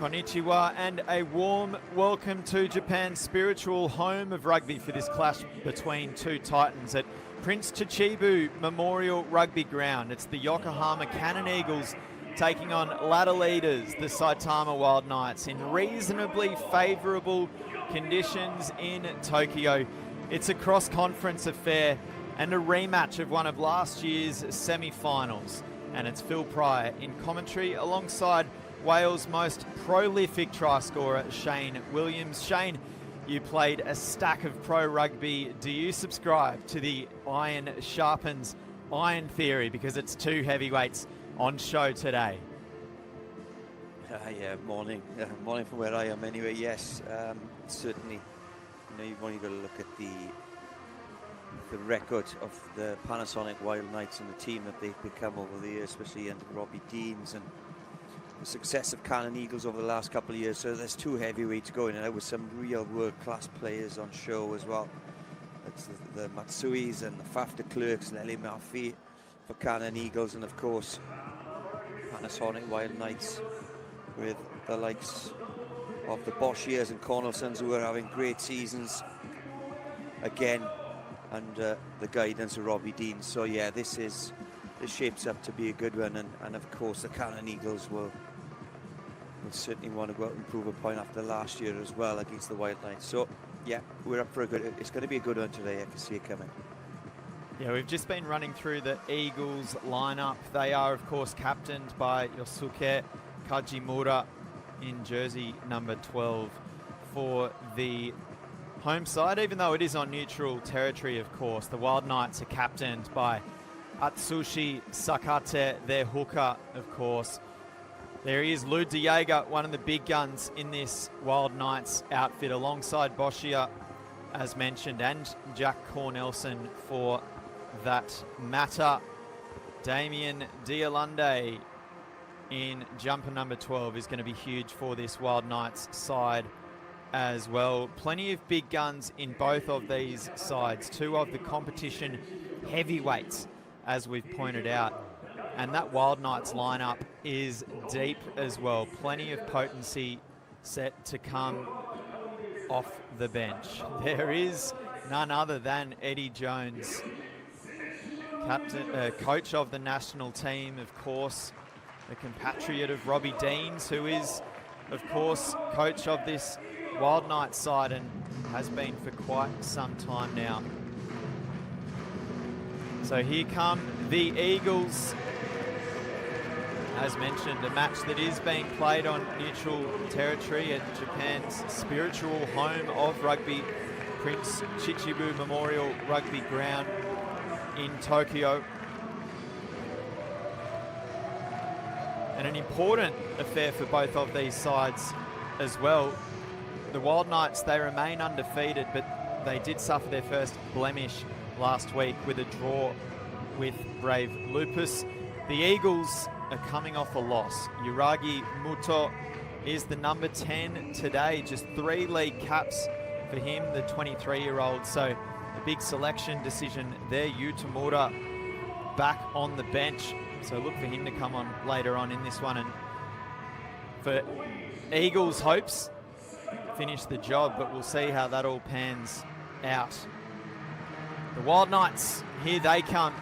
Konnichiwa and a warm welcome to Japan's spiritual home of rugby for this clash between two titans at Prince Chichibu Memorial Rugby Ground. It's the Yokohama Canon Eagles taking on ladder leaders, the Saitama Wildknights, in reasonably favourable conditions in Tokyo. It's a cross-conference affair and a rematch of one of last year's semi-finals. And it's Phil Pryor in commentary alongside Wales' most prolific try scorer, Shane Williams. Shane, you played a stack of pro rugby. Do you subscribe to the iron sharpens iron theory? Because it's two heavyweights on show today. Yeah, morning. Morning from where I am anyway, yes. Certainly, you've only got to look at the record of the Panasonic Wildknights and the team that they've become over the years, especially under Robbie Deans, and the success of Canon Eagles over the last couple of years. So there's two heavyweights going, and there was some real world-class players on show as well. It's the Matsuis and the Faf de Klerks, Lely Murphy for Canon Eagles, and of course Panasonic Wildknights with the likes of the Boschiers and Cornelsons, who are having great seasons again under the guidance of Robbie Dean. So yeah, this shapes up to be a good one, and of course the Canon Eagles will certainly want to go out and prove a point after last year as well against the Wildknights. So yeah, we're up for it's going to be a good one today. I can see it coming. Yeah, we've just been running through the Eagles lineup. They are of course captained by Yosuke Kajimura in jersey number 12 for the home side, even though it is on neutral territory. Of course, the Wildknights are captained by Atsushi Sakate, their hooker, of course. There is Lou De Jager, one of the big guns in this Wildknights outfit, alongside Boschier, as mentioned, and Jack Cornelson for that matter. Damien Dialunde in jumper number 12 is going to be huge for this Wildknights side as well. Plenty of big guns in both of these sides, two of the competition heavyweights, as we've pointed out. And that Wildknights lineup is deep as well. Plenty of potency set to come off the bench. There is none other than Eddie Jones, coach of the national team, of course, a compatriot of Robbie Deans, who is, of course, coach of this Wildknights side and has been for quite some time now. So here come the Eagles. As mentioned, a match that is being played on neutral territory at Japan's spiritual home of rugby, Prince Chichibu Memorial Rugby Ground in Tokyo. And an important affair for both of these sides as well. The Wildknights, they remain undefeated, but they did suffer their first blemish last week with a draw with Brave Lupus. The Eagles are coming off a loss. Yuragi Muto is the number 10 today, just 3 league caps for him, the 23-year-old. So a big selection decision there. Yu Tamura back on the bench, so look for him to come on later on in this one. And for Eagles' hopes, finish the job, but we'll see how that all pans out. The Wildknights, here they come,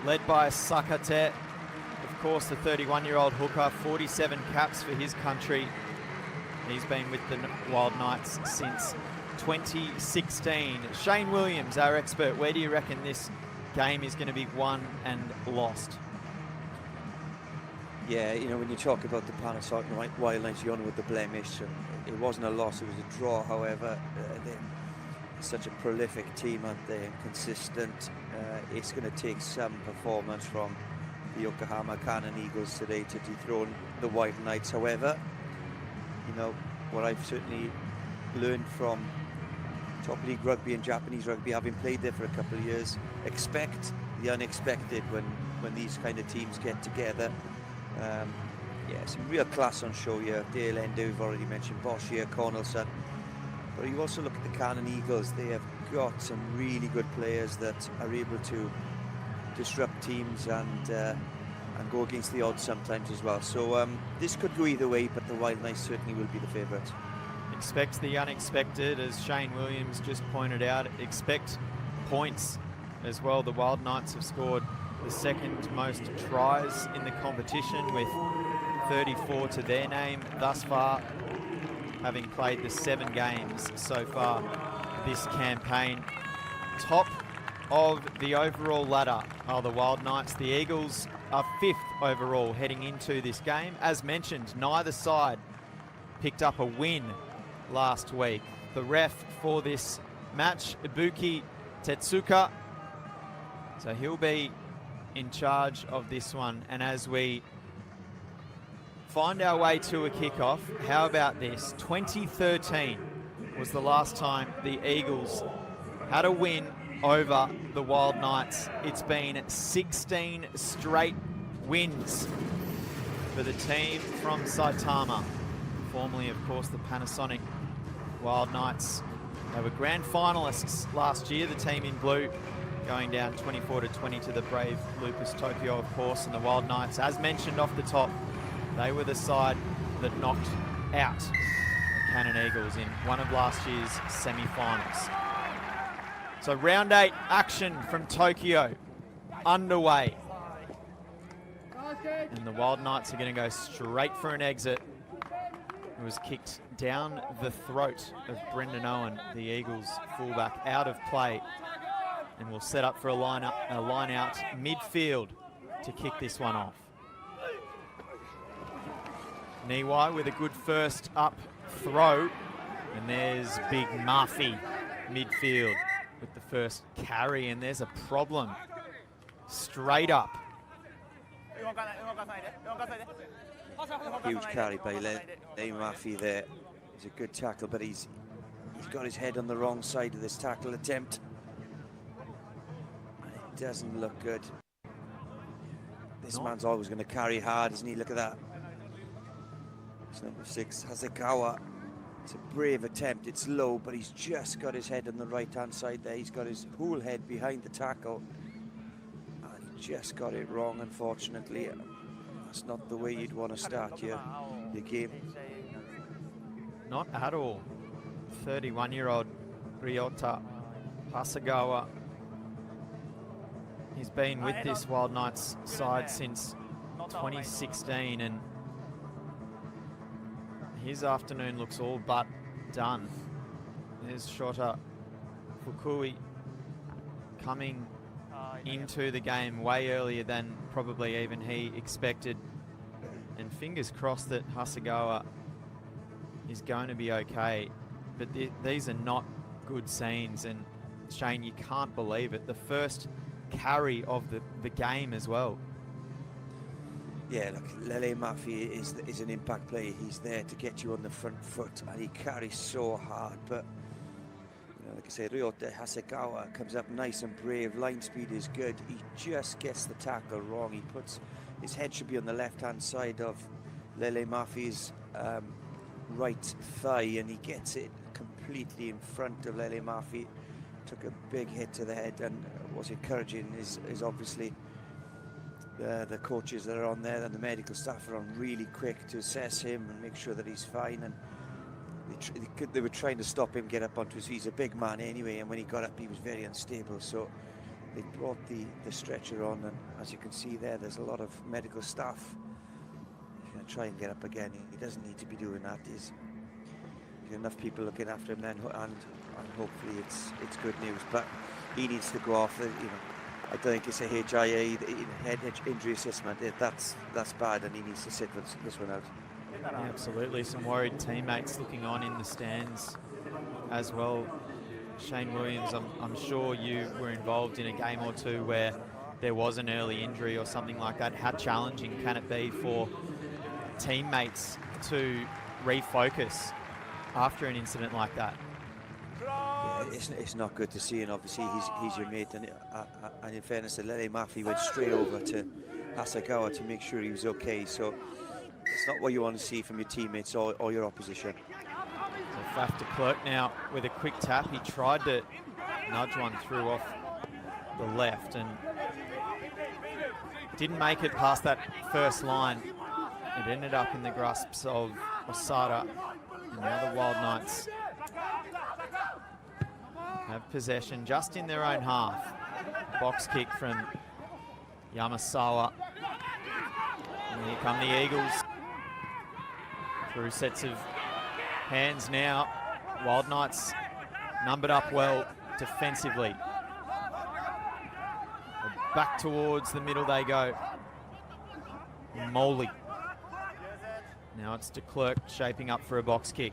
led by Sakate, of course, the 31-year-old hooker, 47 caps for his country. He's been with the Wildknights since 2016. Shane Williams, our expert, where do you reckon this game is going to be won and lost? Yeah, when you talk about the Panasonic Wildknights, you're on with the blemish, and it wasn't a loss, it was a draw. However, they're such a prolific team, aren't they, and consistent. It's going to take some performance from the Yokohama Canon Eagles today to dethrone the Wildknights. However, what I've certainly learned from top league rugby and Japanese rugby, having played there for a couple of years, expect the unexpected when these kind of teams get together. Yeah, some real class on show here. Dale Endo, we've already mentioned, Boschier, Cornelson. But you also look at the Canon Eagles, they have got some really good players that are able to disrupt teams and and go against the odds sometimes as well. So this could go either way, but the Wildknights certainly will be the favourites. Expect the unexpected, as Shane Williams just pointed out. Expect points as well. The Wildknights have scored the second most tries in the competition with 34 to their name thus far, having played the 7 games so far this campaign. Top of the overall ladder are the Wildknights. The Eagles are 5th overall heading into this game. As mentioned, neither side picked up a win last week. The ref for this match, Ibuki Tetsuka, so he'll be in charge of this one. And as we find our way to a kickoff, how about this? 2013 was the last time the Eagles had a win over the Wildknights. It's been 16 straight wins for the team from Saitama, formerly, of course, the Panasonic Wildknights. They were grand finalists last year, the team in blue, going down 24-20 to the brave Lucas Tokyo, of course, and the Wildknights, as mentioned off the top, they were the side that knocked out the Canon Eagles in one of last year's semi-finals. So round 8 action from Tokyo underway. And the Wildknights are going to go straight for an exit. It was kicked down the throat of Brendan Owen, the Eagles fullback, out of play. And we'll set up for a line out midfield to kick this one off. Niwai with a good first up throw. And there's Big Murphy midfield with the first carry, and there's a problem. Straight up. Huge carry by Lee Murphy there. It's a good tackle, but he's got his head on the wrong side of this tackle attempt. And it doesn't look good. This man's always going to carry hard, isn't he? Look at that. It's number 6, Hasegawa. It's a brave attempt. It's low, but he's just got his head on the right-hand side there. He's got his whole head behind the tackle. And he just got it wrong, unfortunately. That's not the way you'd want to start your game. Not at all. 31-year-old Ryota Hasegawa. He's been with this Wildknights side since 2016, and his afternoon looks all but done. There's Shota Fukui coming into the game way earlier than probably even he expected. And fingers crossed that Hasegawa is going to be okay. But these are not good scenes. And Shane, you can't believe it. The first carry of the game as well. Yeah, look, Lele Murphy is an impact player. He's there to get you on the front foot, and he carries so hard. But you know, like I say, Ryota Hasegawa comes up nice and brave. Line speed is good. He just gets the tackle wrong. He puts his head should be on the left-hand side of Lele Murphy's right thigh, and he gets it completely in front of Lele Murphy. Took a big hit to the head, and what's encouraging is obviously the coaches that are on there and the medical staff are on really quick to assess him and make sure that he's fine. And they were trying to stop him get up onto his feet. He's a big man anyway, and when he got up he was very unstable, so they brought the stretcher on, and as you can see there's a lot of medical staff. He's going to try and get up again. He doesn't need to be doing that. There's enough people looking after him then, and hopefully it's good news, but he needs to go off. I don't think it's a HIA, head injury assessment. That's bad, and he needs to sit this one out. Yeah, absolutely. Some worried teammates looking on in the stands as well. Shane Williams, I'm sure you were involved in a game or two where there was an early injury or something like that. How challenging can it be for teammates to refocus after an incident like that? Yeah, it's not good to see, and obviously he's your mate, and in fairness, Lele Murphy went straight over to Hasegawa to make sure he was okay, so it's not what you want to see from your teammates or your opposition. So Faf de Klerk now with a quick tap. He tried to nudge one through off the left and didn't make it past that first line. It ended up in the grasps of Osada, and now the Wildknights have possession just in their own half. Box kick from Yamasawa. And here come the Eagles. Through sets of hands now. Wildknights numbered up well defensively. Back towards the middle they go. Moley. Now it's de Klerk shaping up for a box kick.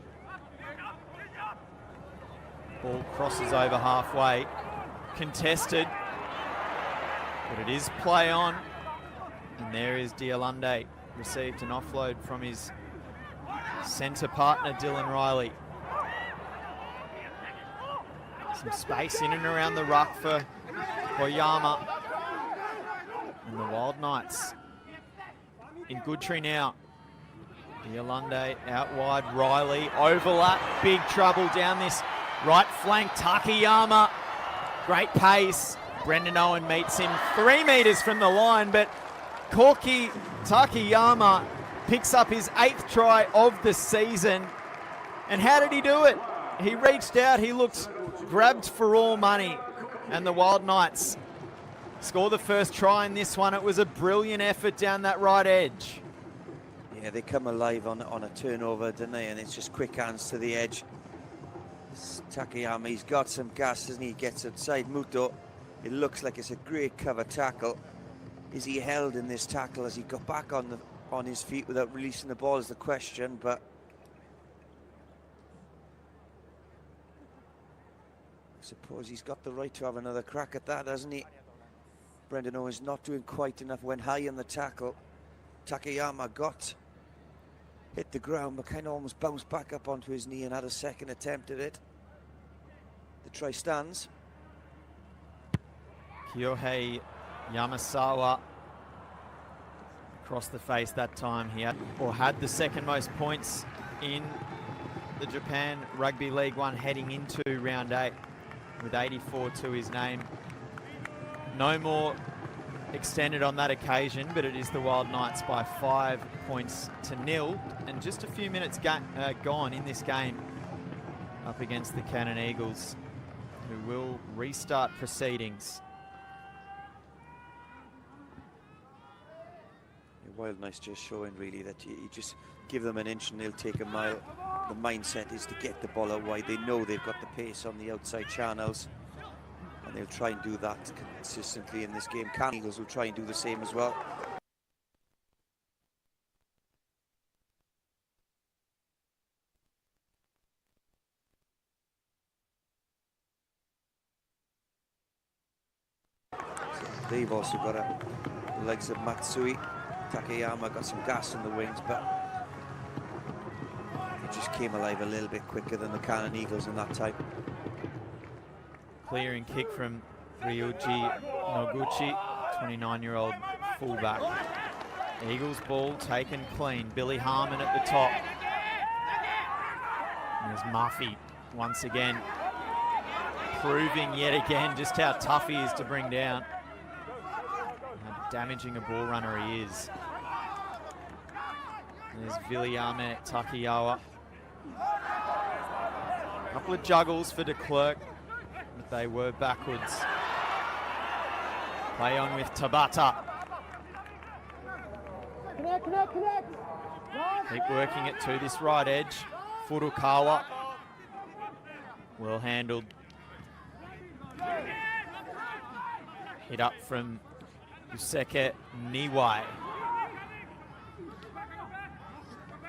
Ball crosses over halfway. Contested. But it is play on. And there is Diolande. Received an offload from his centre partner, Dylan Riley. Some space in and around the ruck for Koyama. And the Wildknights in good tree now. Diolande out wide, Riley, overlap, big trouble down this right flank, Takayama, great pace. Brendan Owen meets him 3 metres from the line, but Korki Takayama picks up his 8th try of the season. And how did he do it? He reached out, he looked grabbed for all money, and the Wildknights score the first try in this one. It was a brilliant effort down that right edge. Yeah, they come alive on a turnover, didn't they? And it's just quick hands to the edge. Takayama, he's got some gas, doesn't he? He gets outside Muto. It looks like it's a great cover tackle. Is he held in this tackle as he got back on his feet without releasing the ball is the question, but I suppose he's got the right to have another crack at that, hasn't he? Brendan Owen's not doing quite enough, went high in the tackle. Takayama hit the ground, but kind of almost bounced back up onto his knee and had a second attempt at it. The try stands. Kyohei Yamasawa across the face that time. He had the second most points in the Japan Rugby League 1 heading into round 8 with 84 to his name. No more extended on that occasion, but it is the Wildknights by 5 points to 0, and just a few minutes gone in this game up against the Canon Eagles, who will restart proceedings. Wildknights just showing really that you just give them an inch and they'll take a mile. The mindset is to get the ball out wide. They know they've got the pace on the outside channels, and they'll try and do that consistently in this game. Canon Eagles will try and do the same as well. They've also got the legs of Matsui. Takayama got some gas in the wings, but it just came alive a little bit quicker than the Canon Eagles in that time. Clearing kick from Ryuji Noguchi, 29-year-old fullback. Eagles ball taken clean. Billy Harmon at the top. And there's Murphy once again, proving yet again just how tough he is to bring down. How damaging a ball runner he is. There's Viliame Takiyawa. A couple of juggles for de Klerk, but they were backwards. Play on with Tabata. Keep working it to this right edge. Furukawa. Well handled. Hit up from Yuseke Niwai.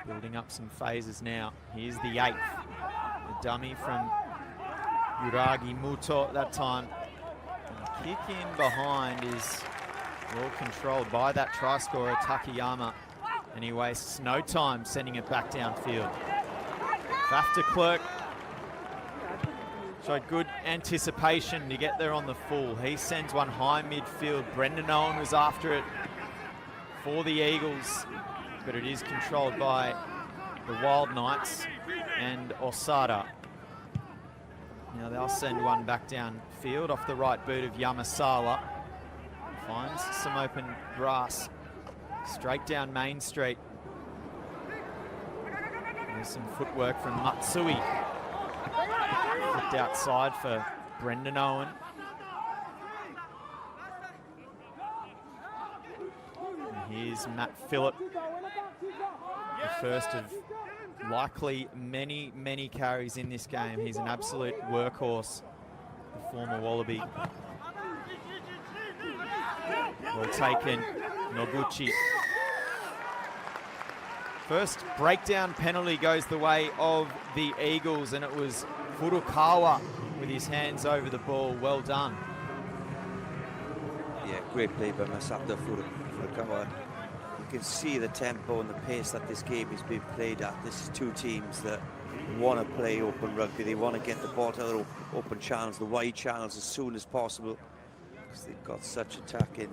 Building up some phases now. Here's the 8th. The dummy from Yuragi Muto that time. And the kick in behind is well controlled by that try scorer, Takayama. And he wastes no time sending it back downfield. Faf de Klerk showed good anticipation to get there on the full. He sends one high midfield. Brendan Owen was after it for the Eagles, but it is controlled by the Wildknights and Osada. Now they'll send one back downfield off the right boot of Yamasawa. Finds some open grass. Straight down Main Street. There's some footwork from Matsui. Flipped outside for Brendan Owen. And here's Matt Phillip. The first of likely many, many carries in this game. He's an absolute workhorse, the former Wallaby. Well taken, Noguchi. First breakdown penalty goes the way of the Eagles, and it was Furukawa with his hands over the ball. Well done. Yeah, great play by Masato Furukawa. You can see the tempo and the pace that this game is being played at. This is two teams that want to play open rugby. They want to get the ball to the open channels, the wide channels as soon as possible, because they've got such attacking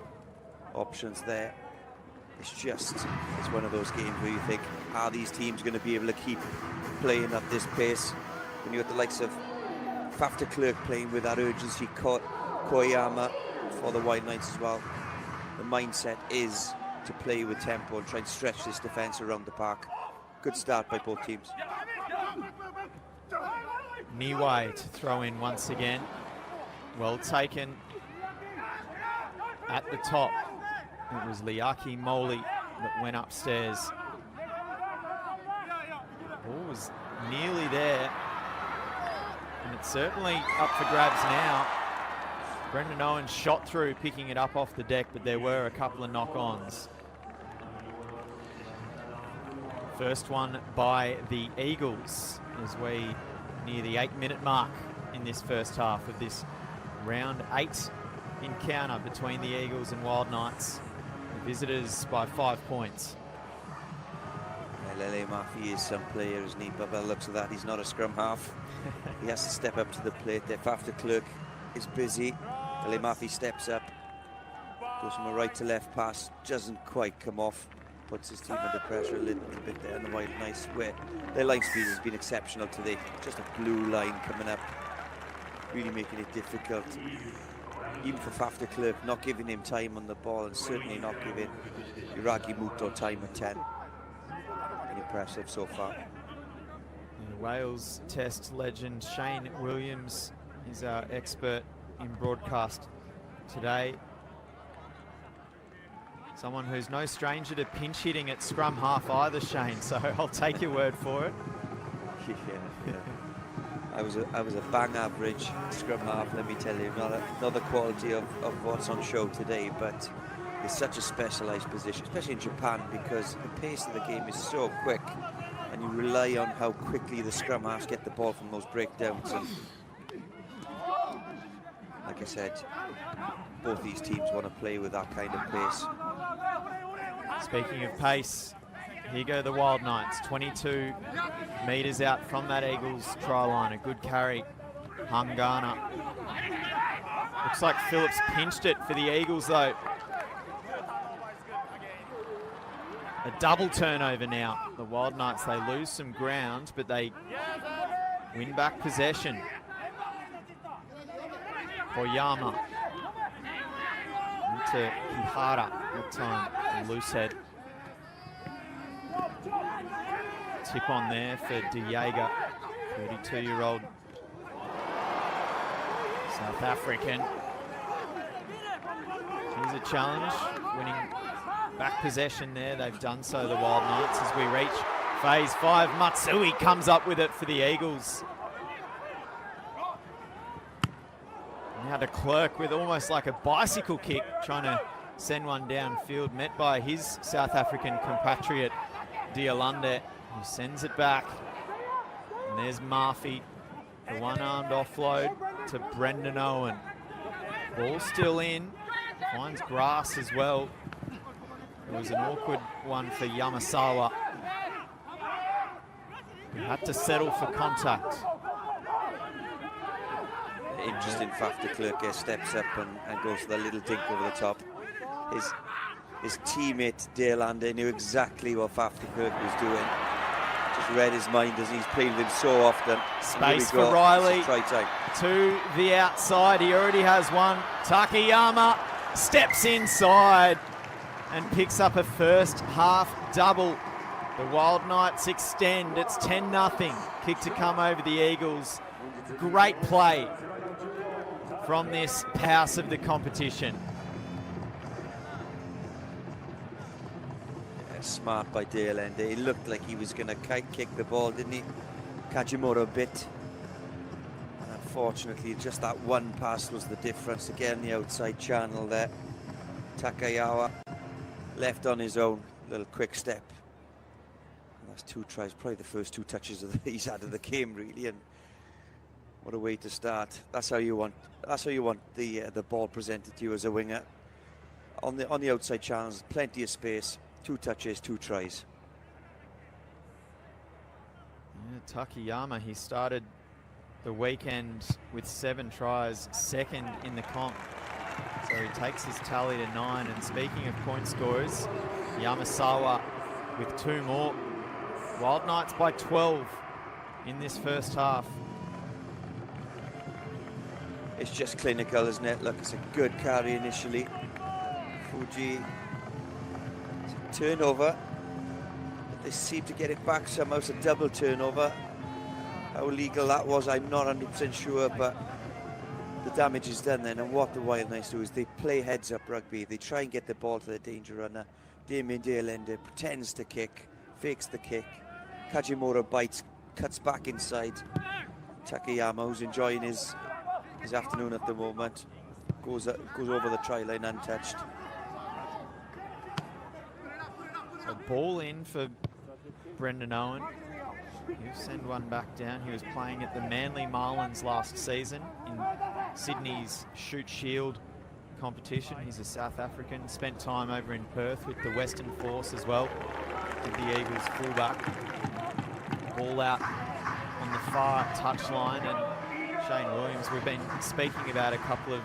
options there. It's one of those games where you think, are these teams going to be able to keep playing at this pace? When you've got the likes of Faf de Klerk playing with that urgency, Koyama for the Wildknights as well. The mindset is to play with tempo and try and stretch this defence around the park. Good start by both teams. Niwai to throw in once again. Well taken at the top. It was Liaki Moli that went upstairs. Ball was nearly there, and it's certainly up for grabs now. Brendan Owen shot through, picking it up off the deck, but there were a couple of knock-ons. First one by the Eagles as we near the 8-minute mark in this first half of this round 8 encounter between the Eagles and Wildknights. The visitors by 5 points. Lele Murphy is some player, isn't he? But by the looks of that, he's not a scrum half. He has to step up to the plate there. Faf de Klerk is busy. Lele Murphy steps up, goes from a right to left pass, doesn't quite come off, puts his team under pressure a little bit there in the Wildknights, where their line speed has been exceptional today. Just a blue line coming up, really making it difficult. Even for Faf de Klerk, not giving him time on the ball, and certainly not giving Iragi Muto time at 10. Impressive so far. And Wales Test legend Shane Williams is our expert in broadcast today. Someone who's no stranger to pinch hitting at scrum half either, Shane, so I'll take your word for it. Yeah. I was a bang average scrum half, let me tell you. Not the quality of what's on show today, but it's such a specialised position, especially in Japan, because the pace of the game is so quick, and you rely on how quickly the scrum halves get the ball from those breakdowns. And like I said, both these teams want to play with that kind of pace. Speaking of pace, here go the Wildknights, 22 metres out from that Eagles try line. A good carry, Hangana. Looks like Phillips pinched it for the Eagles though. A double turnover now. The Wildknights, they lose some ground, but they win back possession. Koyama into Kihara that time, a loose head. Tip on there for De Jager, 32-year-old South African. Here's a challenge, winning back possession there. They've done so, the Wildknights, as we reach phase 5. Matsui comes up with it for the Eagles. Now de Klerk with almost like a bicycle kick, trying to send one downfield, met by his South African compatriot, Diolande, who sends it back. And there's Murphy, the one-armed offload to Brendan Owen. Ball still in, finds grass as well. It was an awkward one for Yamasawa, who had to settle for contact. Interesting, Faf de Klerk steps up and goes for the little dink over the top. His teammate Diolande knew exactly what Faf de Klerk was doing. Just read his mind as he's played with him so often. Space for Riley try time to the outside. He already has one. Takayama steps inside and picks up a first half double. The Wild Knights extend. It's 10-0. Kick to come over the Eagles. Great play from this house of the competition. Yeah, smart by Dale Ende. He looked like he was going to kick the ball, didn't he? Kajimura a bit. And unfortunately, just that one pass was the difference. Again, the outside channel there. Takayawa left on his own. Little quick step. And that's 2 tries, probably the first 2 touches he's had of the game, really. And what a way to start. That's how you want. That's how you want the ball presented to you as a winger. On the outside channels, plenty of space. 2 touches, 2 tries. Yeah, Takayama, he started the weekend with 7 tries, second in the comp. So he takes his tally to 9. And speaking of point scorers, Yamasawa with 2 more. Wild Knights by 12 in this first half. It's just clinical, isn't it? Look, it's a good carry initially. Fuji, turnover. But they seem to get it back somehow. It's a double turnover. How legal that was, I'm not 100% sure, but the damage is done then. And what the Wild Knights do is they play heads-up rugby. They try and get the ball to the danger runner. Damien Dale Ende pretends to kick, fakes the kick. Kajimura bites, cuts back inside. Takayama, who's enjoying his afternoon at the moment, goes over the try line untouched. So ball in for Brendan Owen. He'll send one back down. He was playing at the Manly Marlins last season in Sydney's Shoot Shield competition. He's a South African, spent time over in Perth with the Western Force as well, with the Eagles fullback. Ball out on the far touchline, and Shane Williams, we've been speaking about a couple of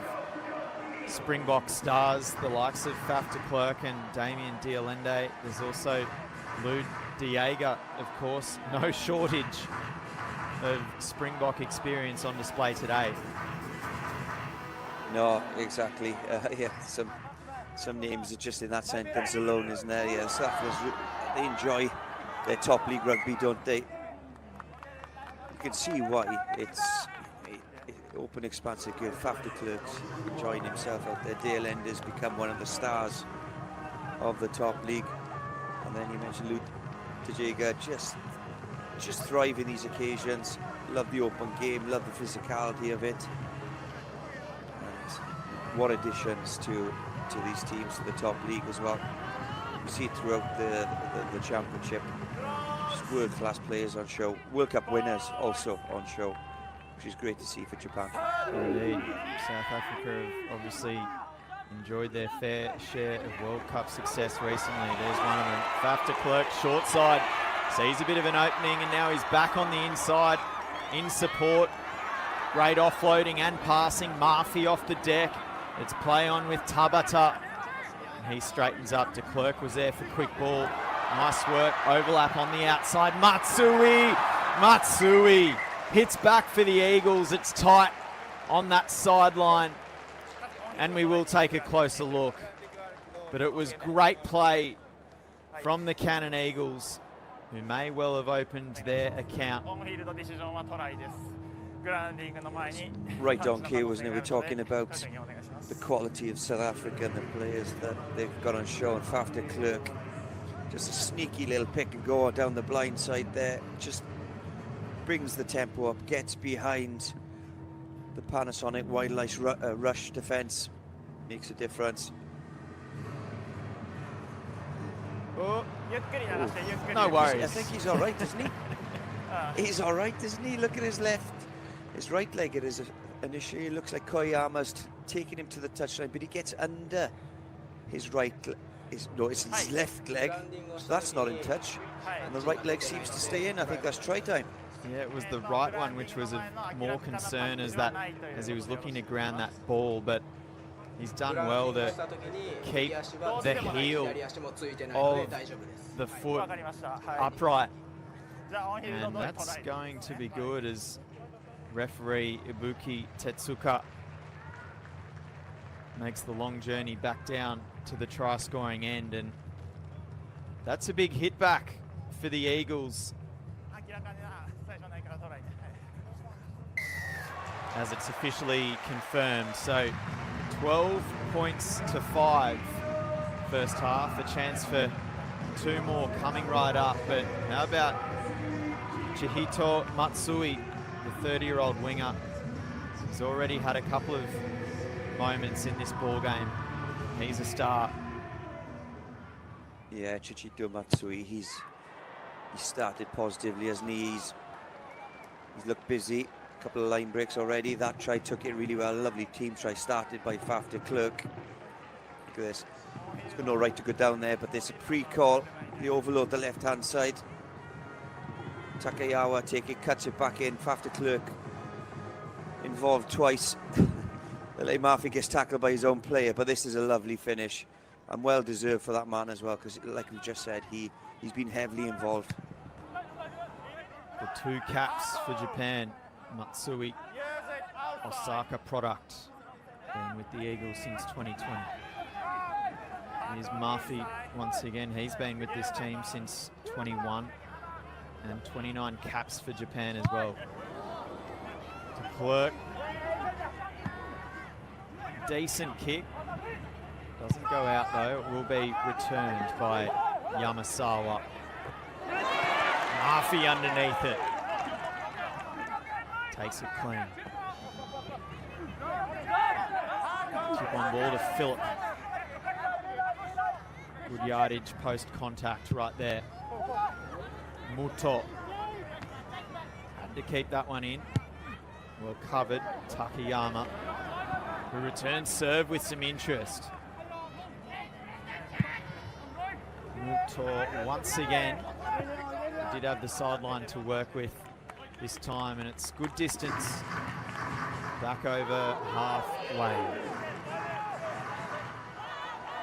Springbok stars, the likes of Faf de Klerk and Damien Dialende. There's also Lou Diega, of course. No shortage of Springbok experience on display today. No, exactly. Yeah, some names are just in that sentence alone, isn't there? Yeah, South Africans, they enjoy their top league rugby, don't they? You can see why. It's open, expansive game. Faf de Klerk's enjoying himself out there. Dale Ende has become one of the stars of the top league. And then you mentioned Lou Diega, just thrive in these occasions. Love the open game, love the physicality of it. And what additions to these teams, to the top league as well. You see it throughout the championship. Just world-class players on show. World Cup winners also on show, which is great to see for Japan. Indeed. South Africa have obviously enjoyed their fair share of World Cup success recently. There's one of them. Faf de Klerk, short side. Sees a bit of an opening, and now he's back on the inside in support. Great offloading and passing. Murphy off the deck. It's play on with Tabata. And he straightens up. De Klerk was there for quick ball. Nice work. Overlap on the outside. Matsui hits back for the Eagles. It's tight on that sideline. And we will take a closer look. But it was great play from the Canon Eagles, who may well have opened their account. Right on cue, wasn't it? We're talking about the quality of South Africa and the players that they've got on show. And Faf de Klerk, just a sneaky little pick and go down the blind side there. Just brings the tempo up, gets behind the Panasonic Wildknights rush defence. Makes a difference. Oh. No worries. I think he's all right, isn't he? He's all right, isn't he? Look at his left. His right leg, it is initially. It looks like Koyama's taking him to the touchline, but he gets under his right. It's his left leg. So that's not in touch, and the right leg seems to stay in. I think that's try time. Yeah, it was the right one which was of more concern as he was looking to ground that ball, but he's done well to keep the heel of the foot upright. And that's going to be good as referee Ibuki Tetsuka makes the long journey back down to the try-scoring end, and that's a big hit back for the Eagles, as it's officially confirmed. So 12 points to 5 first half, a chance for 2 more coming right up. But how about Chihito Matsui, the 30-year-old winger? He's already had a couple of moments in this ball game. He's a star. Yeah, Chihito Matsui, he started positively, hasn't he? He's looked busy. A couple of line breaks already. That try took it really well. Lovely team try started by Faf de Klerk. Look at this. He's got no right to go down there, but there's a pre-call. The overload the left-hand side. Takayawa cuts it back in. Faf de Klerk involved twice. Lele Murphy gets tackled by his own player, but this is a lovely finish and well deserved for that man as well, because like we just said, he's been heavily involved. The 2 caps for Japan. Matsui, Osaka product, been with the Eagles since 2020. Here's Murphy once again. He's been with this team since 21, and 29 caps for Japan as well. To Klerk. Decent kick. Doesn't go out though. It will be returned by Yamasawa. Murphy underneath it. Takes it clean. Tip on ball to Phillip. Good yardage post contact right there. Muto had to keep that one in. Well covered. Takayama, who returns serve with some interest. Muto once again. He did have the sideline to work with this time, and it's good distance back over halfway.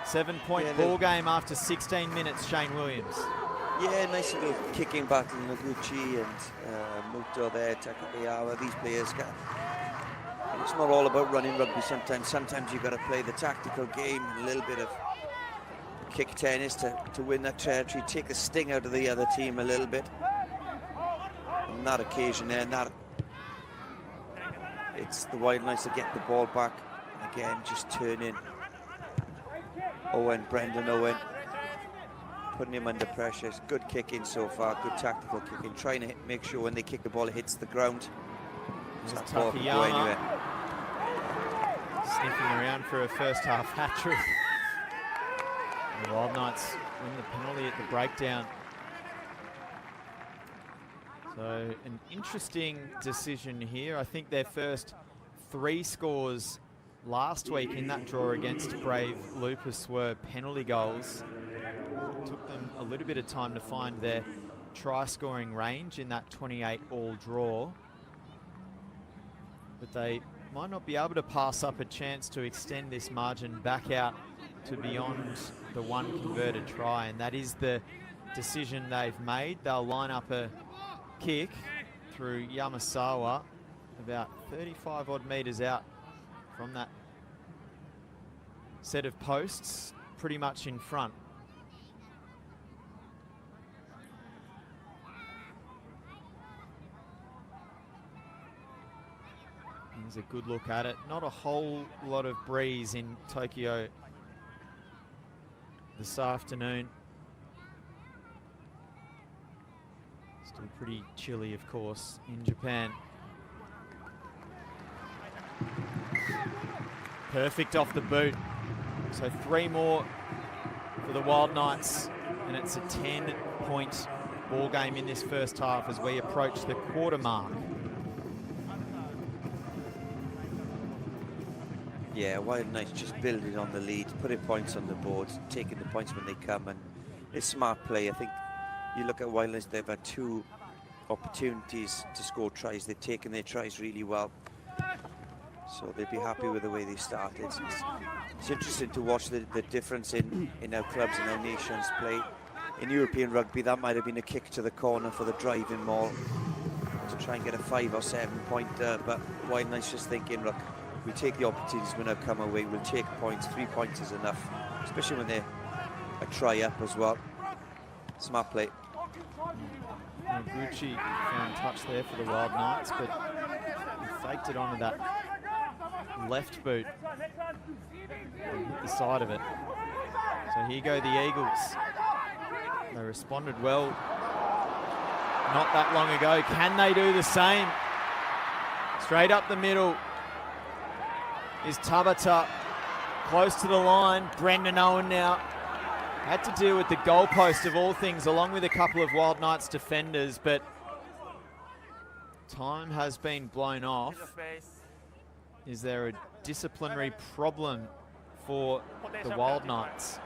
7-point ball game after 16 minutes. Shane Williams. Yeah, nice little kicking battle. Noguchi and Muto there, Takayawa. These players got. It's not all about running rugby. Sometimes you've got to play the tactical game, a little bit of kick tennis to win that territory, take the sting out of the other team a little bit. On that occasion there, it's the Wildknights that get the ball back. Again, just turn in. Brendan Owen, putting him under pressure. It's good kicking so far, good tactical kicking. Trying to make sure when they kick the ball, it hits the ground. That ball can go anywhere. Sniffing around for a first half hat-trick. The Wildknights win the penalty at the breakdown. So an interesting decision here. I think their first 3 scores last week in that draw against Brave Lupus were penalty goals. It took them a little bit of time to find their try-scoring range in that 28-all draw. But they might not be able to pass up a chance to extend this margin back out to beyond the 1 converted try, and that is the decision they've made. They'll line up a kick through Yamasawa about 35 odd meters out from that set of posts, pretty much in front. Here's a good look at it. Not a whole lot of breeze in Tokyo this afternoon. Still pretty chilly, of course, in Japan. Perfect off the boot. So 3 more for the Wildknights, and it's a 10-point ball game in this first half as we approach the quarter mark. Yeah, Wildknights just building on the lead, putting points on the board, taking the points when they come, and it's smart play. I think you look at Wildknights, they've had 2 opportunities to score tries. They've taken their tries really well, so they'll be happy with the way they started. It's interesting to watch the difference in how clubs and how nations play. In European rugby, that might have been a kick to the corner for the driving maul to try and get a 5 or 7 pointer, but Wildknights just thinking, look, we take the opportunities when they come away. We'll take points. 3 points is enough, especially when they're a try-up as well. Smart play. Gucci found touch there for the Wildknights, but he faked it onto that left boot and hit the side of it. So here go the Eagles. They responded well not that long ago. Can they do the same? Straight up the middle is Tabata, close to the line. Brendan Owen now had to deal with the goalpost of all things, along with a couple of Wildknights defenders, but time has been blown off. Is there a disciplinary problem for the Wildknights?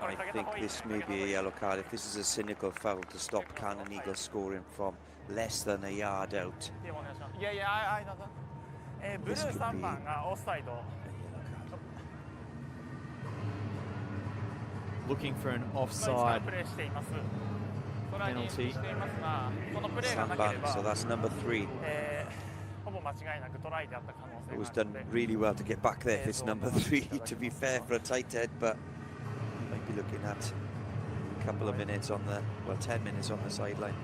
I think this may be a yellow card. If this is a cynical foul to stop Canon Eagles scoring from less than a yard out, this could be a yellow card. Looking for an offside penalty. Sanban, so that's number 3. It was done really well to get back there if it's number 3, to be fair, for a tight head, but might be looking at a couple of minutes on the, well, 10 minutes on the sideline.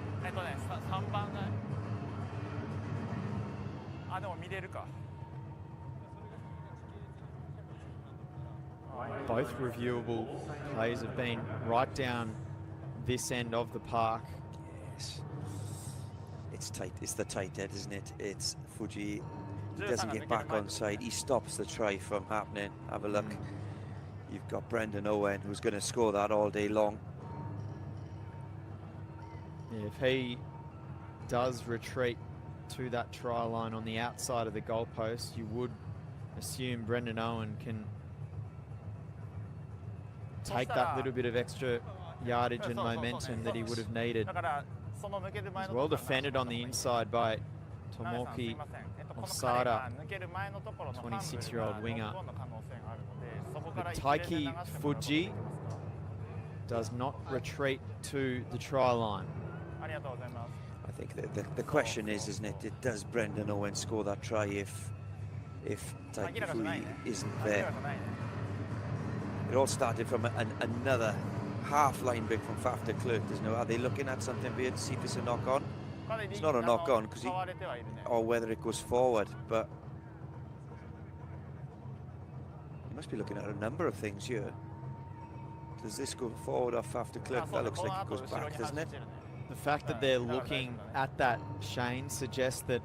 Both reviewable plays have been right down this end of the park. Yes. It's tight. It's the tight head, isn't it? It's Fuji. He doesn't get back on side. He stops the try from happening. Have a look. You've got Brendan Owen, who's going to score that all day long. Yeah, if he does retreat to that try line on the outside of the goalpost, you would assume Brendan Owen can take that little bit of extra yardage and momentum that he would have needed. He's well defended on the inside by Tomoki Osada, 26-year-old winger. But Taiki Fuji does not retreat to the try line. I think the question is, isn't it, does Brendan Owen score that try if Taiki Fuji isn't there? It all started from another half-line break from Faf de Klerk. Are they looking at something weird to see if it's a knock-on? It's not a knock-on, because or whether it goes forward, but you must be looking at a number of things here. Does this go forward or Faf de Klerk? That looks like it goes back, doesn't it? The fact that they're looking at that, Shane, suggests that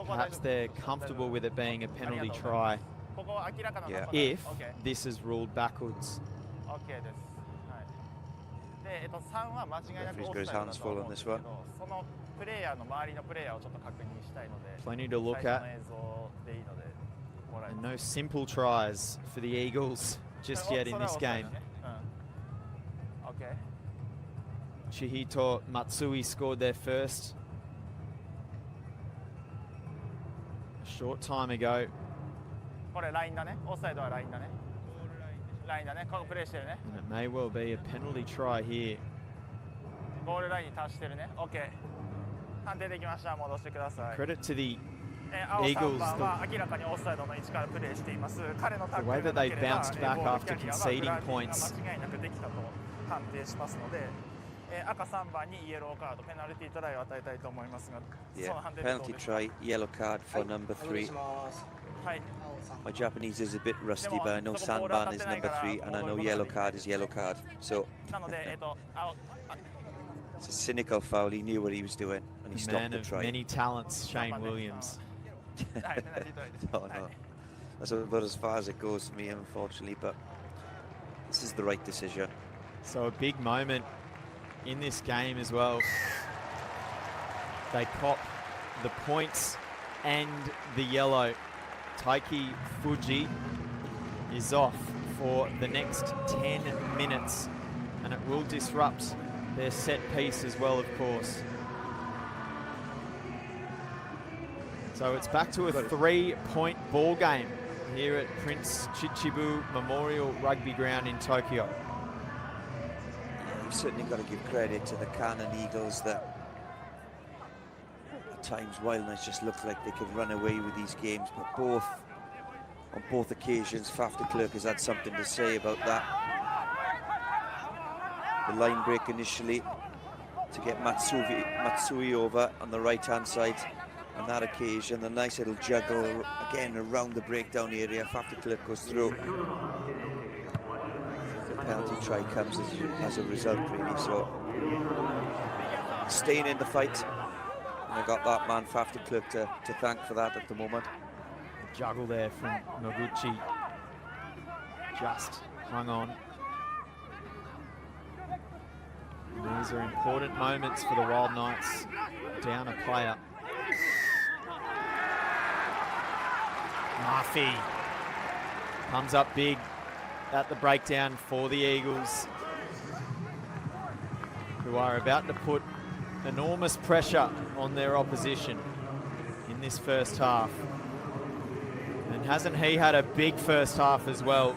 perhaps they're comfortable with it being a penalty try. Yeah. If this is ruled backwards. Referee's got his hands full on this one. Plenty to look at. And no simple tries for the Eagles just yet in this game. Chihito Matsui scored their first a short time ago. And it may well be a penalty try here. Credit to the Eagles, the way that they bounced back after conceding points. Yeah, penalty try, yellow card for number 3. My Japanese is a bit rusty, but I know Sanban is number 3, and I know yellow card is yellow card. So it's a cynical foul. He knew what he was doing, and he stopped the try. Man of many talents, Shane Williams. No. That's about as far as it goes for me, unfortunately, but this is the right decision. So a big moment in this game as well. They cop the points and the yellow. Taiki Fuji is off for the next 10 minutes, and it will disrupt their set piece as well, of course. So it's back to a 3-point ball game here at Prince Chichibu Memorial Rugby Ground in Tokyo. Yeah, you've certainly got to give credit to the Canon Eagles that at times Wildknights just look like they could run away with these games, but both on both occasions. Faf de Klerk has had something to say about that. The line break initially to get Matsui over on the right-hand side. On that occasion, the nice little juggle again around the breakdown area. Faf de Klerk goes through. The penalty try comes as a result, really. So staying in the fight, and I got that man Faf de Klerk to thank for that at the moment. The juggle there from Noguchi, just hung on. And these are important moments for the Wild Knights. Down a player. Murphy comes up big at the breakdown for the Eagles, who are about to put enormous pressure on their opposition in this first half. And hasn't he had a big first half as well?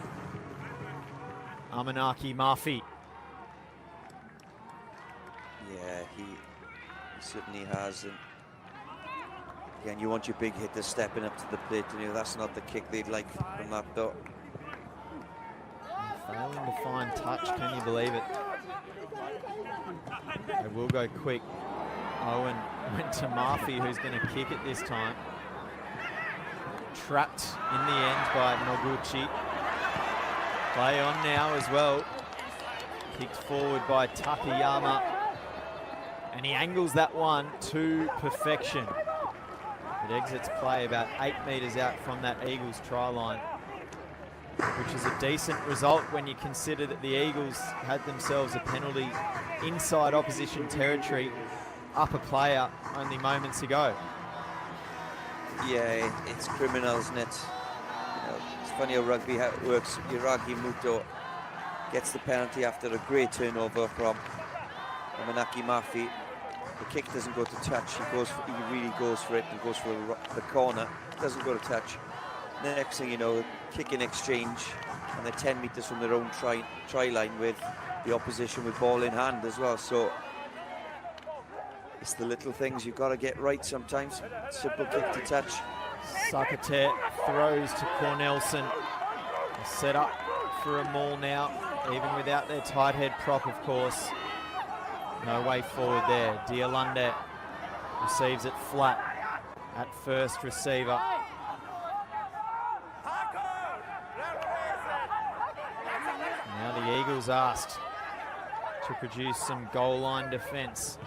Amanaki Murphy. Yeah, he certainly has. And again, you want your big hitter stepping up to the plate, and that's not the kick they'd like from that though. Failing to find touch, can you believe it? They will go quick. Owen went to Murphy, who's going to kick it this time. Trapped in the end by Noguchi. Play on now as well. Kicked forward by Takayama. And he angles that one to perfection. It exits play about 8 metres out from that Eagles try line, which is a decent result when you consider that the Eagles had themselves a penalty inside opposition territory, up a player only moments ago. Yeah, it's criminal, isn't it? It's funny how rugby works. Iragi Muto gets the penalty after a great turnover from Amanaki Murphy. The kick doesn't go to touch. He really goes for it and goes for the corner. Doesn't go to touch. The next thing you know, kick in exchange, and they're 10 metres from their own try line with the opposition with ball in hand as well. So it's the little things you've got to get right sometimes. Simple kick to touch. Sakate throws to Cornelson. Set up for a maul now, even without their tight head prop, of course. No way forward there. Diolande receives it flat at first receiver. Now the Eagles asked to produce some goal line defence.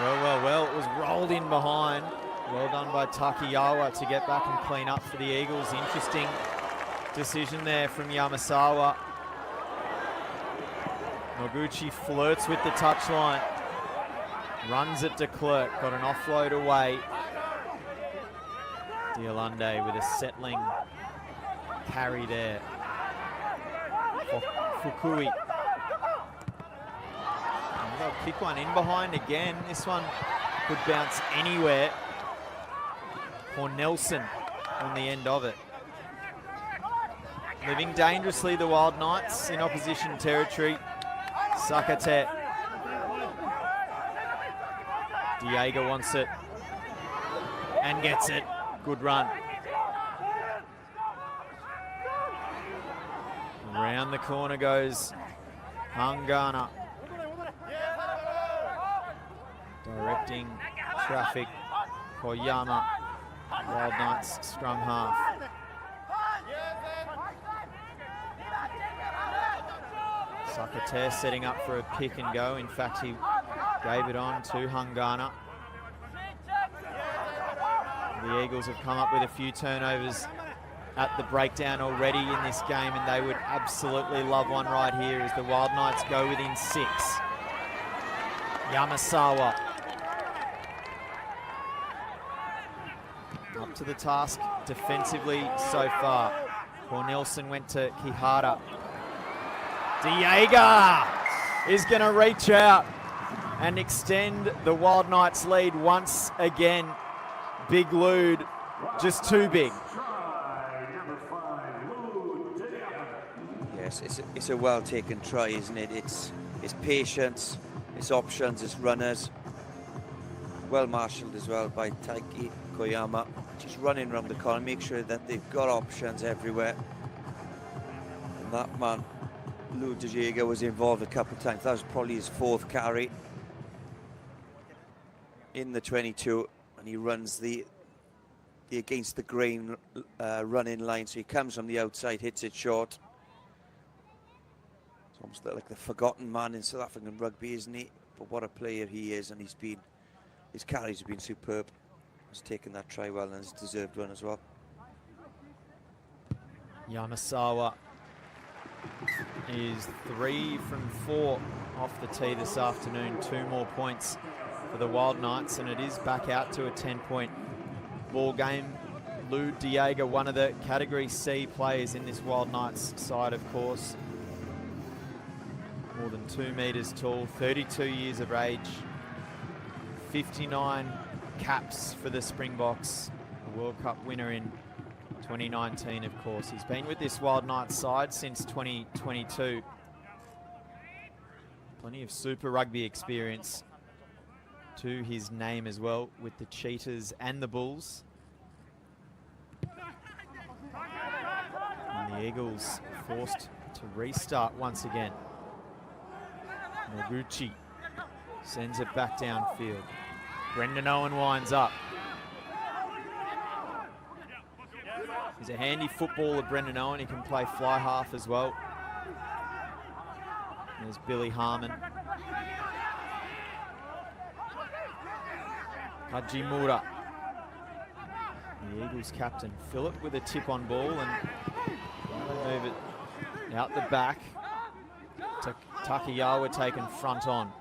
Well, it was rolled in behind. Well done by Takiyawa to get back and clean up for the Eagles. Interesting decision there from Yamasawa. Noguchi flirts with the touchline. Runs it to Klerk. Got an offload away. Diolande with a settling carry there. Fukui. And they'll kick one in behind again. This one could bounce anywhere. Cornelson on the end of it. Living dangerously, the Wild Knights in opposition territory. Sakate. Diego wants it and gets it. Good run. Around the corner goes Hangana. Directing traffic. Koyama. Wild Knights scrum half. Sakate setting up for a pick and go. In fact, he gave it on to Hangana. The Eagles have come up with a few turnovers at the breakdown already in this game, and they would absolutely love one right here as the Wild Knights go within 6. Yamasawa. Up to the task defensively so far. Cornelson went to Kihara. Diego is going to reach out and extend the Wild Knights lead once again. Big Lude, just too big. Yes, it's a well-taken try, isn't it? It's patience, it's options, it's runners. Well marshalled as well by Taiki Yokohama, just running around the corner, make sure that they've got options everywhere. And that man, Lou De Jager, was involved a couple of times. That was probably his 4th carry in the 22, and he runs the against the grain running line, so he comes from the outside, hits it short. It's almost like the forgotten man in South African rugby, isn't he? But what a player he is, and his carries have been superb. He's taken that try well and has deserved one as well. Yamasawa is 3 from 4 off the tee this afternoon. 2 more points for the Wildknights, and it is back out to a 10-point ball game. Lou De Jager, one of the Category C players in this Wildknights side, of course. More than 2 meters tall, 32 years of age, 59 caps for the Springboks, a World Cup winner in 2019, of course. He's been with this Wildknights side since 2022. Plenty of Super Rugby experience to his name as well, with the Cheetahs and the Bulls. And the Eagles forced to restart once again. Noguchi sends it back downfield. Brendan Owen winds up. He's a handy footballer, Brendan Owen. He can play fly half as well. There's Billy Harmon. Hajimura, the Eagles captain. Phillip with a tip on ball, and they move it out the back. Takayawa taken front on.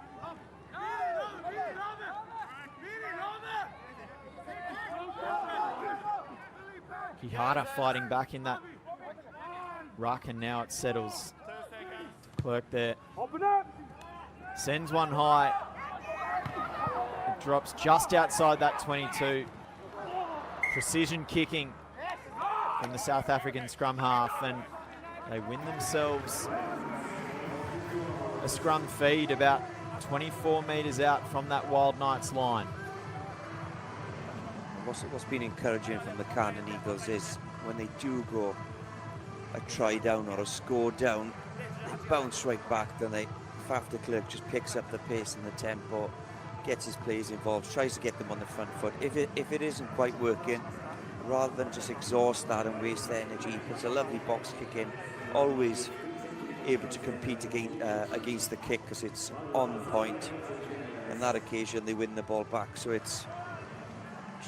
Kihara fighting back in that ruck, and now it settles. Clerk there. Sends one high. It drops just outside that 22. Precision kicking from the South African scrum half, and they win themselves a scrum feed about 24 metres out from that Wildknights line. What's been encouraging from the Canon Eagles is when they do go a try down or a score down, they bounce right back, then Faf de Klerk just picks up the pace and the tempo, gets his players involved, tries to get them on the front foot. If it isn't quite working, rather than just exhaust that and waste their energy, he puts a lovely box kick in, always able to compete against the kick because it's on point. On that occasion, they win the ball back. So it's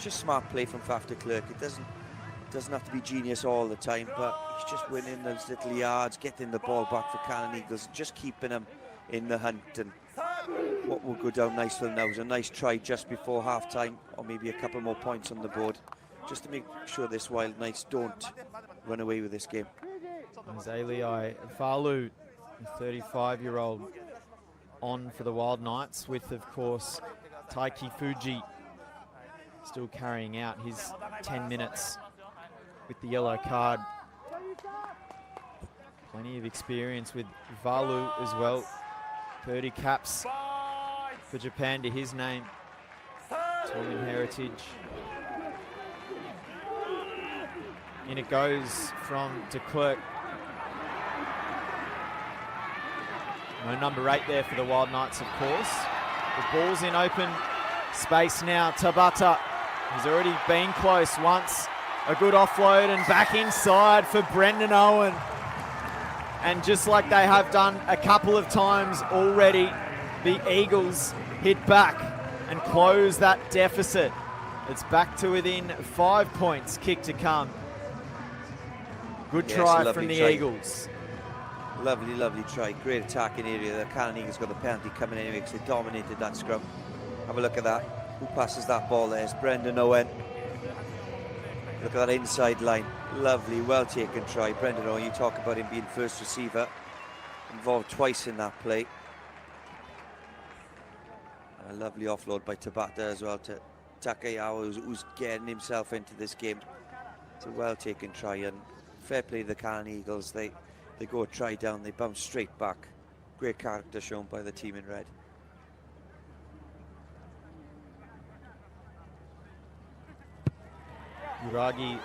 just smart play from Faf de Klerk. It doesn't have to be genius all the time, but he's just winning those little yards, getting the ball back for Canon Eagles, just keeping them in the hunt. And what will go down nice for them now is a nice try just before half-time, or maybe a couple more points on the board, just to make sure this Wildknights don't run away with this game. Zaliai Valu, the 35-year-old, on for the Wildknights, with, of course, Taiki Fuji still carrying out his 10 minutes with the yellow card. Plenty of experience with Valu as well. 30 caps for Japan to his name. Tongan heritage. In it goes from de Klerk. No number 8 there for the Wildknights, of course. The ball's in open space now. Tabata has already been close once. A good offload and back inside for Brendan Owen. And just like they have done a couple of times already, the Eagles hit back and close that deficit. It's back to within 5 points, kick to come. Good try from the Eagles. Lovely, lovely try. Great attacking area. The Canon Eagles got the penalty coming anyway because they dominated that scrum. Have a look at that. Who passes that ball there? It's Brendan Owen. Look at that inside line. Lovely, well taken try. Brendan Owen, you talk about him being first receiver. Involved twice in that play. And a lovely offload by Tabata as well to Takayawa, who's getting himself into this game. It's a well taken try, and fair play to the Canon Eagles. They go a try down, they bounce straight back. Great character shown by the team in red. Kuragi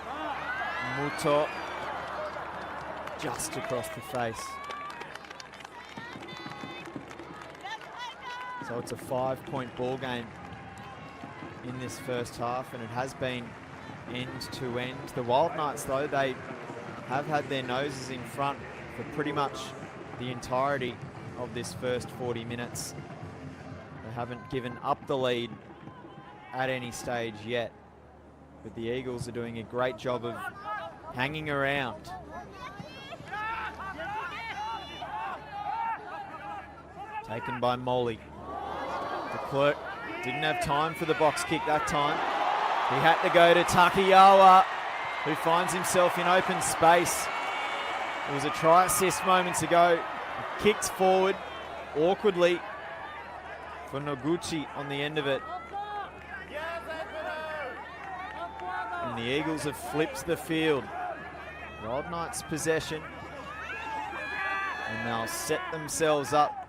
Muto just across the face. So it's a 5-point ball game in this first half, and it has been end to end. The Wildknights, though, they have had their noses in front for pretty much the entirety of this first 40 minutes. They haven't given up the lead at any stage yet, but the Eagles are doing a great job of hanging around. Taken by Molly. De Klerk didn't have time for the box kick that time. He had to go to Takiyawa, who finds himself in open space. It was a try assist moments ago. Kicked forward awkwardly for Noguchi on the end of it. And the Eagles have flipped the field. Wildknights possession. And they'll set themselves up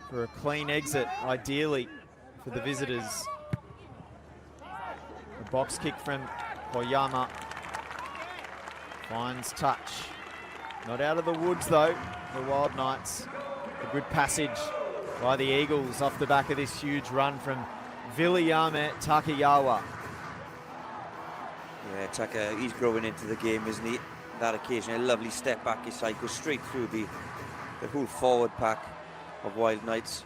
for a clean exit, ideally, for the visitors. A box kick from Koyama. Finds touch. Not out of the woods, though, the Wildknights. A good passage by the Eagles off the back of this huge run from Williame Takiyawa. Yeah, Taka, he's growing into the game, isn't he? That occasion, a lovely step back his side, goes straight through the whole forward pack of Wildknights.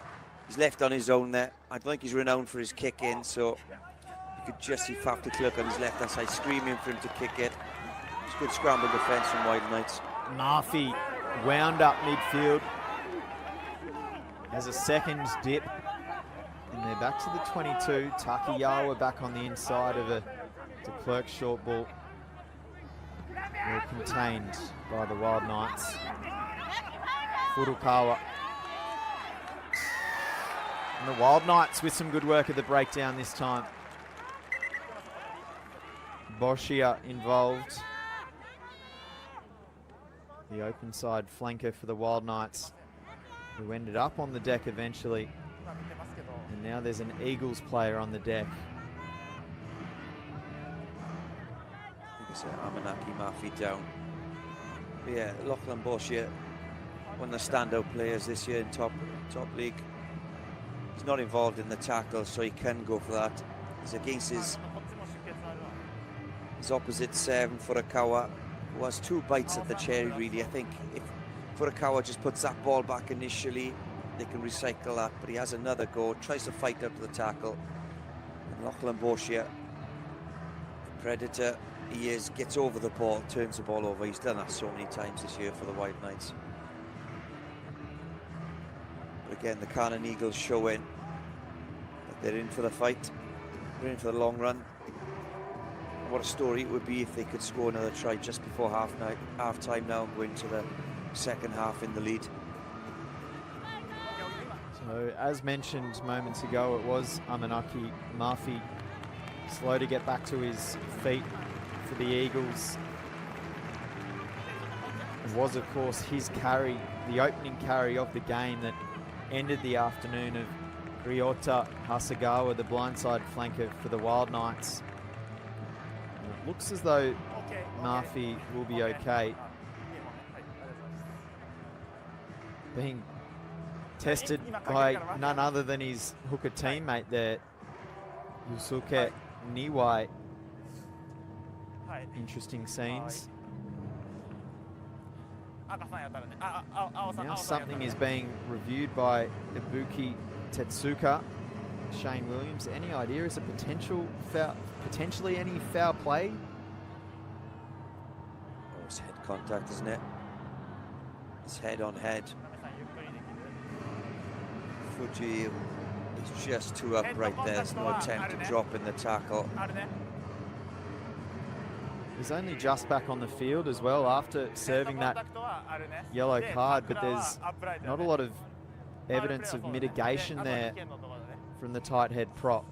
He's left on his own there. I don't think he's renowned for his kick in, so you could just see Faf de Klerk on his left hand side screaming for him to kick it. It's good scramble defence from Wildknights. Murphy wound up midfield. Has a second dip. And they're back to the 22. Takiyawa back on the inside of a de Klerk short ball. Well contained by the Wildknights. Furukawa. And the Wildknights with some good work at the breakdown this time. Boschia involved. The open side flanker for the Wildknights, who ended up on the deck eventually. And now there's an Eagles player on the deck. I think it's Amanaki Murphy down. But yeah, Lachlan Boschia, one of the standout players this year in top league. He's not involved in the tackle, so he can go for that. He's against his opposite 7, Furukawa, who has 2 bites at the cherry, really. I think if Furukawa just puts that ball back initially, they can recycle that, but he has another go, tries to fight out to the tackle. And Lachlan Boschia, the predator he is, gets over the ball, turns the ball over. He's done that so many times this year for the Wildknights. But again, the Canon Eagles showing that they're in for the fight, they're in for the long run. What a story it would be if they could score another try just before half time now and go into the second half in the lead. So, as mentioned moments ago, it was Amanaki Murphy slow to get back to his feet for the Eagles. It was, of course, his carry, the opening carry of the game that ended the afternoon of Ryota Hasegawa, the blindside flanker for the Wildknights. It looks as though Murphy will be okay. Being tested by none other than his hooker teammate there, Yusuke Niwai. Interesting scenes. Now something is being reviewed by Ibuki Tetsuka. Shane Williams, any idea? Is it potentially any foul play? Oh, it's head contact, isn't it? It's head on head. Fuji is just too upright there. There's no attempt to drop in the tackle. He's only just back on the field as well after serving that yellow card, but there's not a lot of evidence of mitigation there from the tight head prop.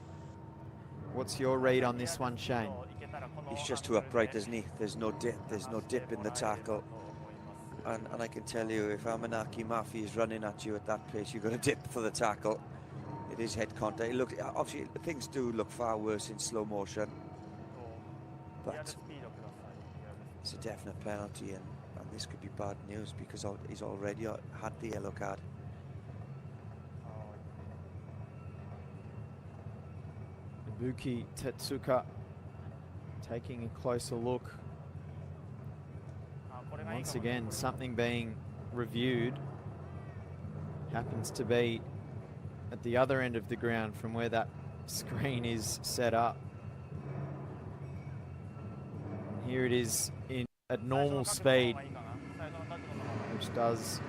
What's your read on this one, Shane? He's just too upright, isn't he? There's no dip in the tackle. And I can tell you, if Amanaki Murphy is running at you at that pace, you've got to dip for the tackle. It is head contact. Look, obviously things do look far worse in slow motion, but it's a definite penalty, and this could be bad news because he's already had the yellow card. Ibuki Tetsuka taking a closer look. Once again, something being reviewed. Happens to be at the other end of the ground from where that screen is set up. And here it is at normal speed, which does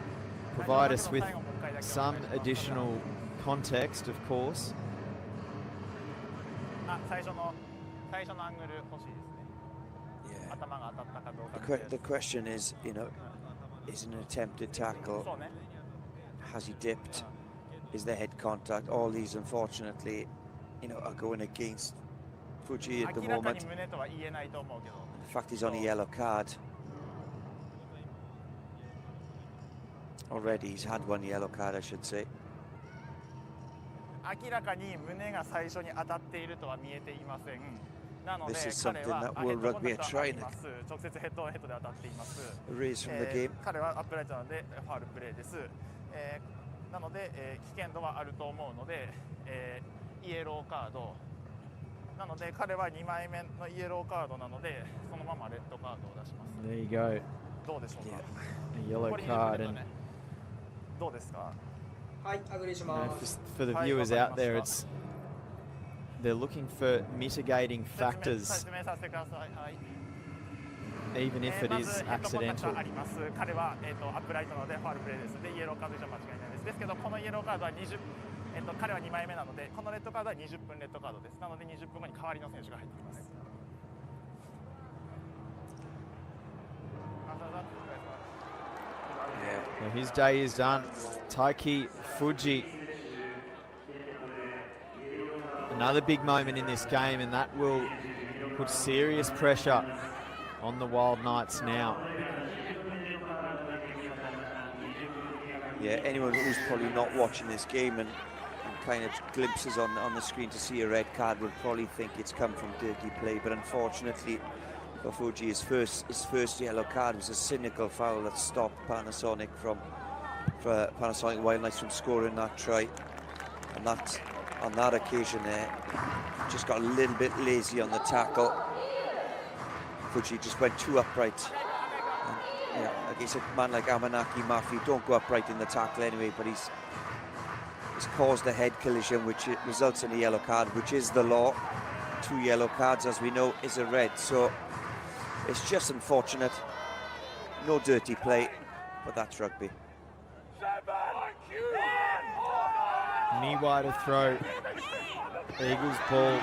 provide us with some additional context, of course. The question is, you know, is an attempted tackle, has he dipped, is there head contact? All these, unfortunately, you know, are going against Fuji at the moment. The fact he's on a yellow card. Already he's had one yellow card, I should say. This is something that World Rugby are trying to erase from the game. There you go. A yellow card. And for the viewers out there, they're looking for mitigating factors, even if it is accidental. So his day is done. Taiki Fuji. Another big moment in this game, and that will put serious pressure on the Wildknights now. Yeah, anyone who's probably not watching this game and kind of glimpses on the screen to see a red card would probably think it's come from dirty play, but unfortunately for Fuji, his first yellow card was a cynical foul that stopped Panasonic Wildknights from scoring that try, and that on that occasion there just got a little bit lazy on the tackle. Fuji just went too upright. And, you know, like I said, a man like Amanaki Mafi don't go upright in the tackle anyway, but he's caused a head collision which results in a yellow card, which is the law. 2 yellow cards, as we know, is a red, so it's just unfortunate. No dirty play, but that's rugby. Niwa to throw. Eagles ball.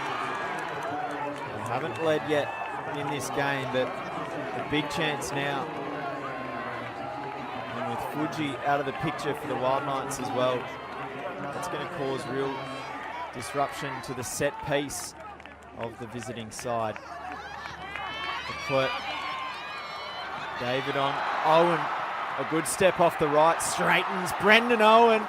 They haven't led yet in this game, but a big chance now. And with Fuji out of the picture for the Wildknights as well, that's going to cause real disruption to the set piece of the visiting side. The Clerk. David on. Owen, a good step off the right, straightens. Brendan Owen.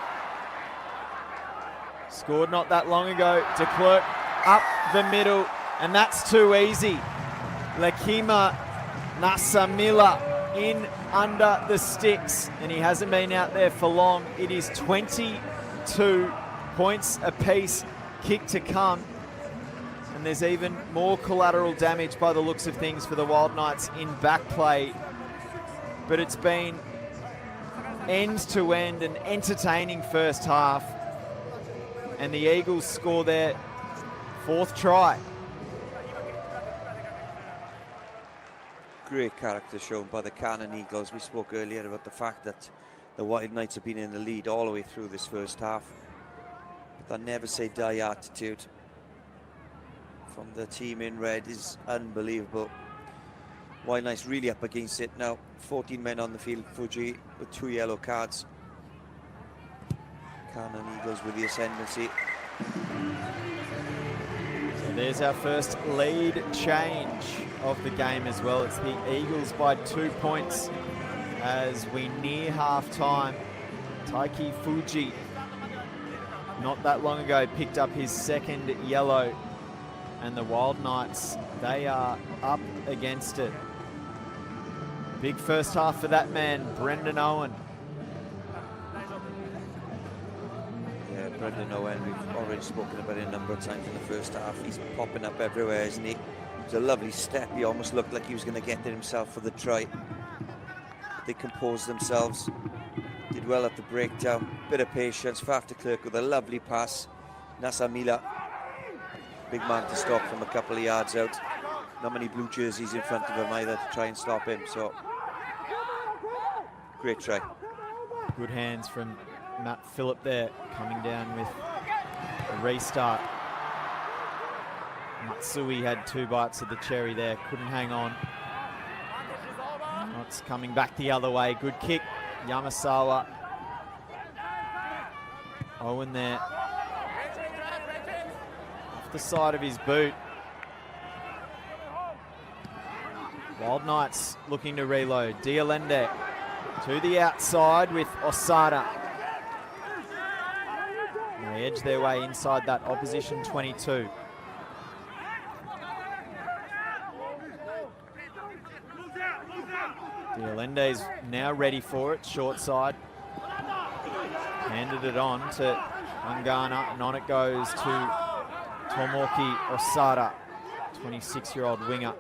Scored not that long ago. De Klerk up the middle, and that's too easy. Lekima Nasamila in under the sticks, and he hasn't been out there for long. It is 22 points apiece, kick to come. And there's even more collateral damage by the looks of things for the Wildknights in back play. But it's been end-to-end an entertaining first half. And the Eagles score their 4th try. Great character shown by the Canon Eagles. We spoke earlier about the fact that the Wildknights have been in the lead all the way through this first half. But that never say die attitude from the team in red is unbelievable. Wildknights really up against it now. 14 men on the field, Fuji with 2 yellow cards. Canon Eagles with the ascendancy. So there's our first lead change of the game as well. It's the Eagles by 2 points as we near half time. Taiki Fuji not that long ago picked up his second yellow. And the Wildknights, they are up against it. Big first half for that man, Brendan Owen. Yeah, Brendan Owen, we've already spoken about it a number of times in the first half. He's popping up everywhere, isn't he? It was a lovely step. He almost looked like he was going to get there himself for the try. They composed themselves, did well at the breakdown. Bit of patience. Faf de Klerk with a lovely pass. Nasamila, big man to stop from a couple of yards out. Not many blue jerseys in front of him either to try and stop him. So, great try. Good hands from Matt Phillip there, coming down with a restart. Matsui had 2 bites of the cherry there, couldn't hang on. It's coming back the other way. Good kick. Yamasawa. Owen there. Off the side of his boot. Wildknights looking to reload. Dialende to the outside with Osada. And they edge their way inside that opposition 22. Diolende's now ready for it, short side. Handed it on to Angana, and on it goes to Tomoki Osada, 26-year-old winger.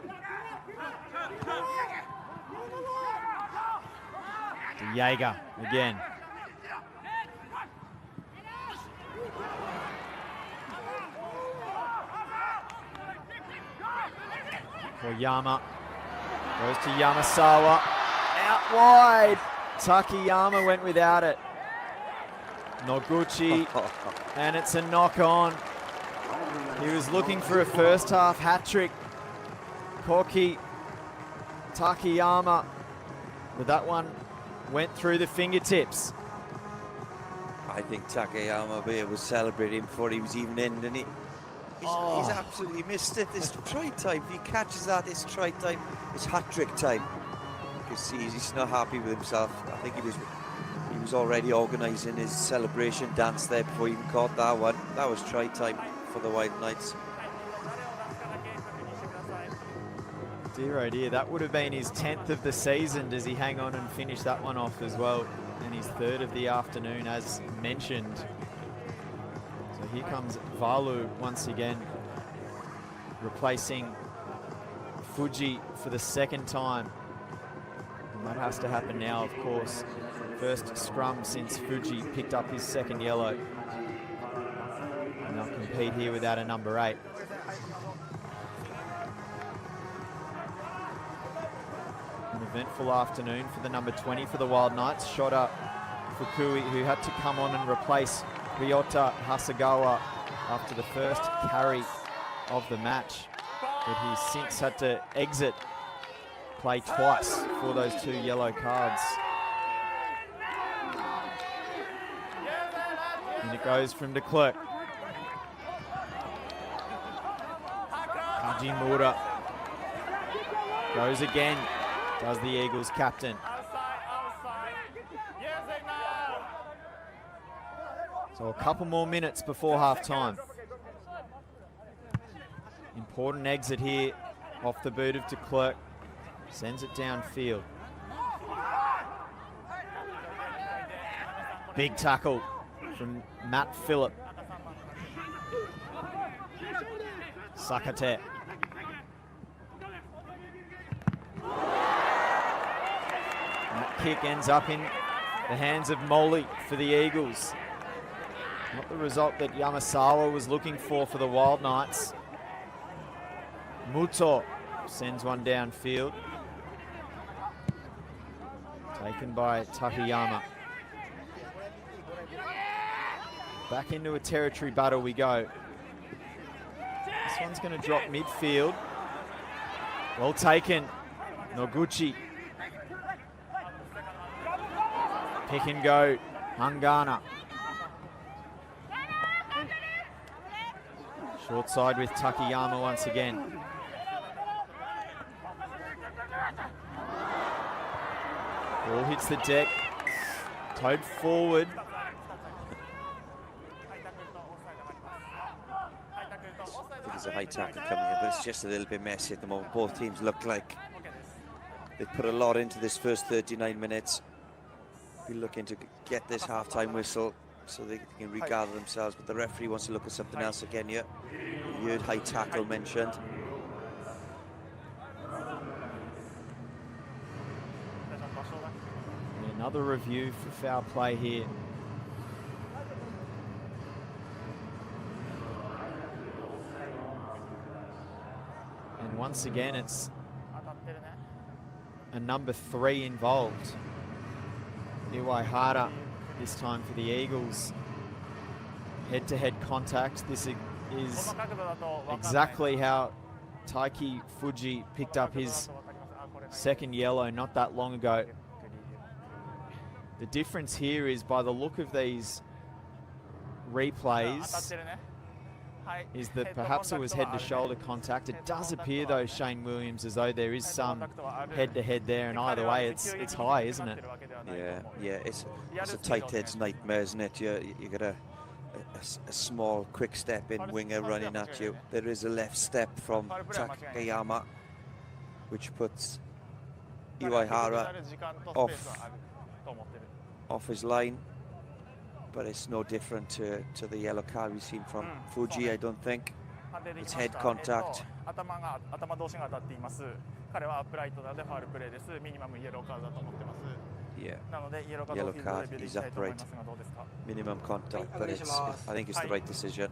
To Jaeger again. Koyama goes to Yamasawa. Out wide. Takayama went without it. Noguchi, and it's a knock on. He was looking for a first half hat trick. Koki Takayama, but that one went through the fingertips. I think Takayama was celebrating before he was even in, didn't he? He's absolutely missed it. It's try time. If he catches that, it's try time. It's hat trick time. You can see he's not happy with himself. I think he was already organising his celebration dance there before he even caught that one. That was try time for the Wildknights. Dear oh dear, that would have been his 10th of the season. Does he hang on and finish that one off as well? And his 3rd of the afternoon, as mentioned. So here comes Valu once again, replacing Fuji for the 2nd time. And that has to happen now, of course. First scrum since Fuji picked up his 2nd yellow. And they'll compete here without a number 8. An eventful afternoon for the number 20 for the Wildknights. Shota Fukui, who had to come on and replace Ryota Hasegawa after the first carry of the match. But he's since had to exit play twice for those 2 yellow cards. And it goes from de Klerk. Hajimura goes again, does the Eagles captain. So a couple more minutes before half time. Important exit here off the boot of de Klerk. Sends it downfield. Big tackle from Matt Phillip. Sakate. That kick ends up in the hands of Moley for the Eagles. Not the result that Yamasawa was looking for the Wildknights. Muto sends one downfield. Taken by Takayama. Back into a territory battle we go. This one's going to drop midfield. Well taken. Noguchi. Pick and go. Hangana. Short side with Takayama once again. Ball hits the deck. Towed forward. a high tackle coming in, but it's just a little bit messy at the moment. Both teams look like they put a lot into this first 39 minutes. Be looking to get this half-time whistle so they can regather themselves, but the referee wants to look at something else again here. You heard high tackle mentioned. Another review for foul play here. And once again, it's a number 3 involved. Iwaihara, this time for the Eagles. Head-to-head contact. This is exactly how Taiki Fuji picked up his second yellow not that long ago. The difference here is, by the look of these replays, is that perhaps it was head-to-shoulder contact. It does appear, though, Shane Williams, as though there is some head-to-head there, and either way, it's high, isn't it? Yeah, it's a tight head's nightmare, isn't it? You got a small, quick step in winger running at you. There is a left step from Takayama, which puts Iwaihara off his line. But it's no different to the yellow card we've seen from Fuji, I don't think. It's head contact. Yeah, yellow card, he's upright. Minimum contact, but I think it's the right decision.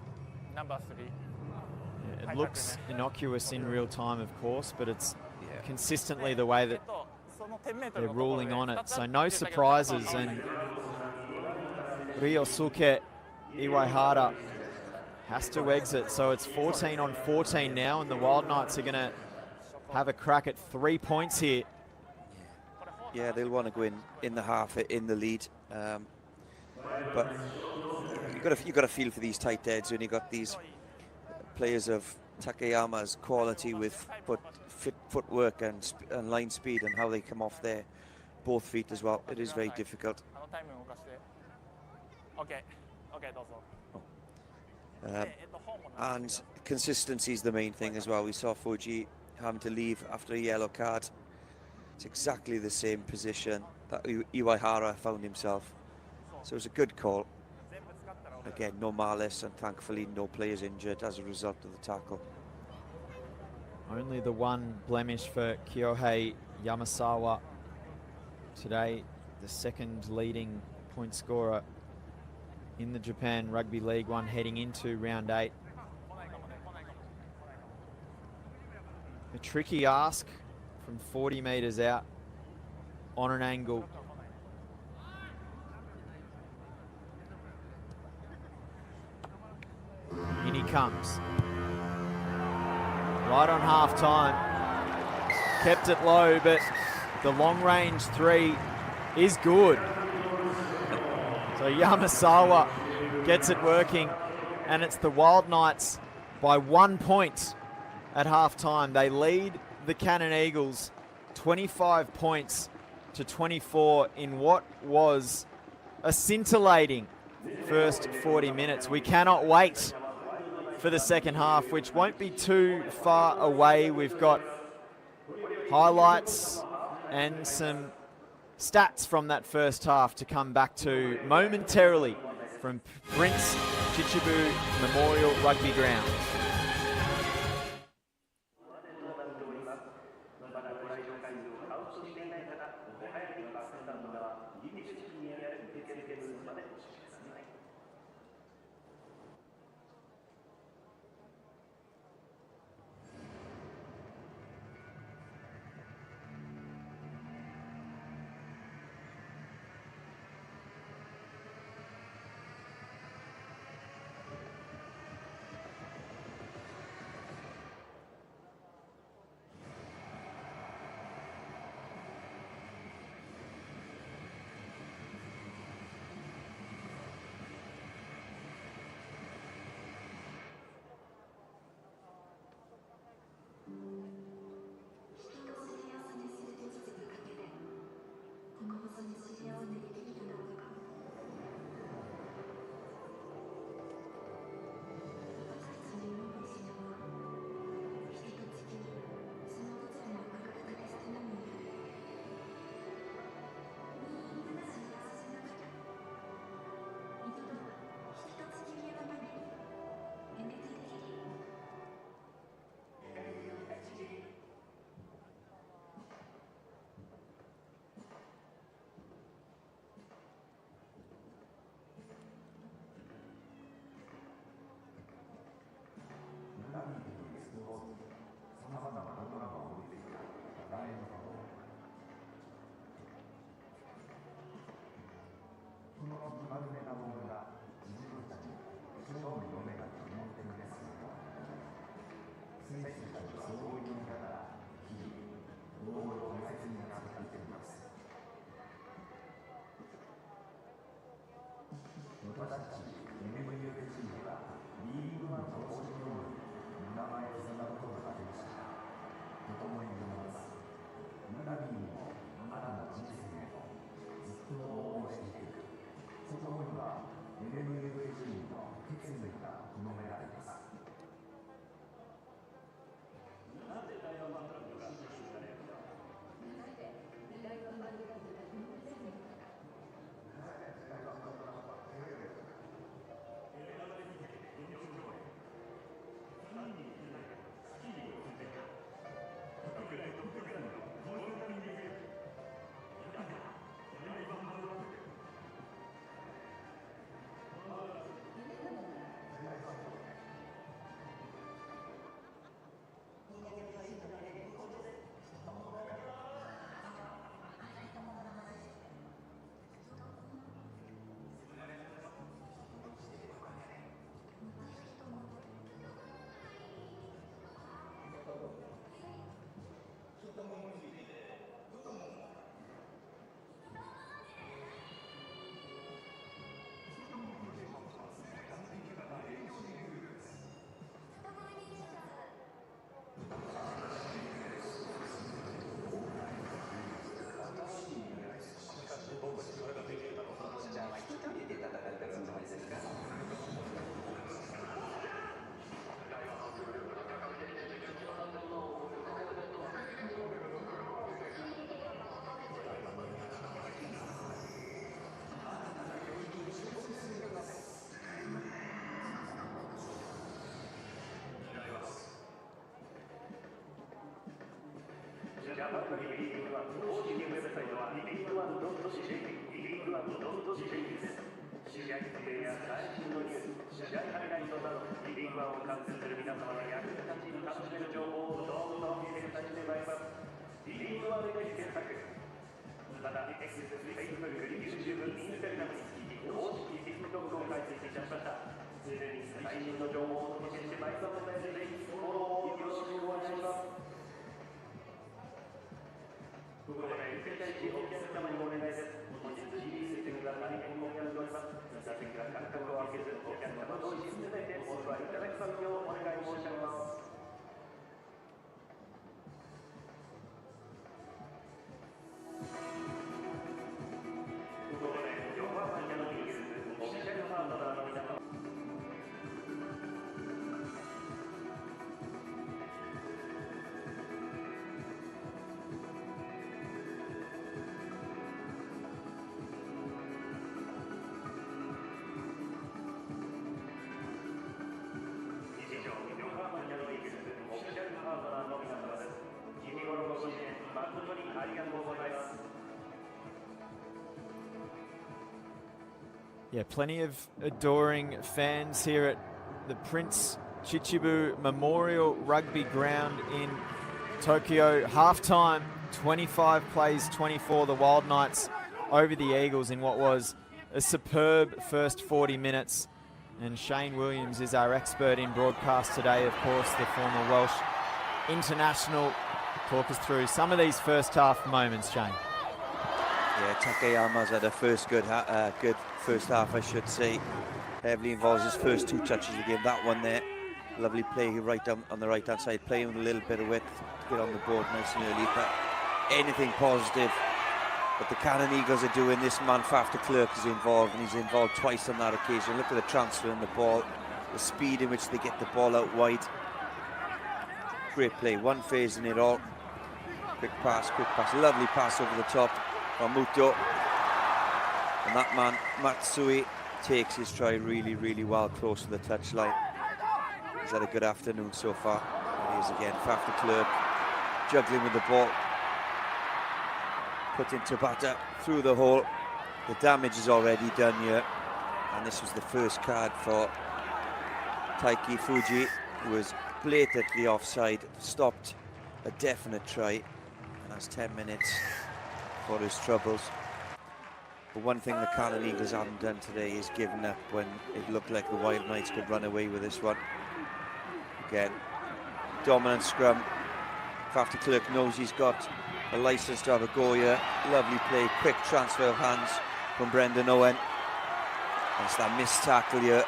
Yeah, it looks innocuous in real time, of course, but it's consistently the way that they're ruling on it. So no surprises, and Ryosuke Iwaihara has to exit. So it's 14 on 14 now, and the Wildknights are going to have a crack at 3 points here. Yeah, they'll want to go in the half, in the lead. But you've got to feel for these tight heads when you've got these players of Takayama's quality with footwork and line speed, and how they come off their both feet as well. It is very difficult. And consistency is the main thing as well. We saw Fuji having to leave after a yellow card. It's exactly the same position that Iwaihara found himself. So it was a good call. Again, no malice, and thankfully no players injured as a result of the tackle. Only the one blemish for Kyohei Yamasawa today, the second leading point scorer in the Japan Rugby League One heading into round 8. A tricky ask from 40 metres out on an angle. In he comes. Right on half time. Kept it low, but the long range 3 is good. So Yamasawa gets it working, and it's the Wildknights by 1 point at half-time. They lead the Canon Eagles 25 points to 24 in what was a scintillating first 40 minutes. We cannot wait for the second half, which won't be too far away. We've got highlights and some stats from that first half to come back to momentarily from Prince Chichibu Memorial Rugby Ground. Yeah, plenty of adoring fans here at the Prince Chichibu Memorial Rugby Ground in Tokyo. Halftime, 25 plays 24, the Wildknights over the Eagles in what was a superb first 40 minutes. And Shane Williams is our expert in broadcast today, of course, the former Welsh international. Talk us through some of these first half moments, Shane. Yeah, Takayama's had a good first half, I should say. Heavily involved his first two touches of the game. That one there, lovely play right down on the right-hand side, playing with a little bit of width to get on the board nice and early. But anything positive that the Canon Eagles are doing, this man Faf de Klerk is involved, and he's involved twice on that occasion. Look at the transfer and the ball, the speed in which they get the ball out wide. Great play, one phase in it all. Quick pass, lovely pass over the top from Muto. And that man, Matsui, takes his try really, really well close to the touchline. He's had a good afternoon so far. There he is again, Faf de Klerk, juggling with the ball. Put in Tabata through the hole. The damage is already done here. And this was the first card for Taiki Fuji, who was blatantly offside, stopped a definite try, and has 10 minutes for his troubles. But one thing the Canon Eagles haven't done today is given up when it looked like the Wildknights could run away with this one. Again, dominant scrum. Faf de Klerk knows he's got a license to have a go here. Lovely play, quick transfer of hands from Brendan Owen. It's that missed tackle here.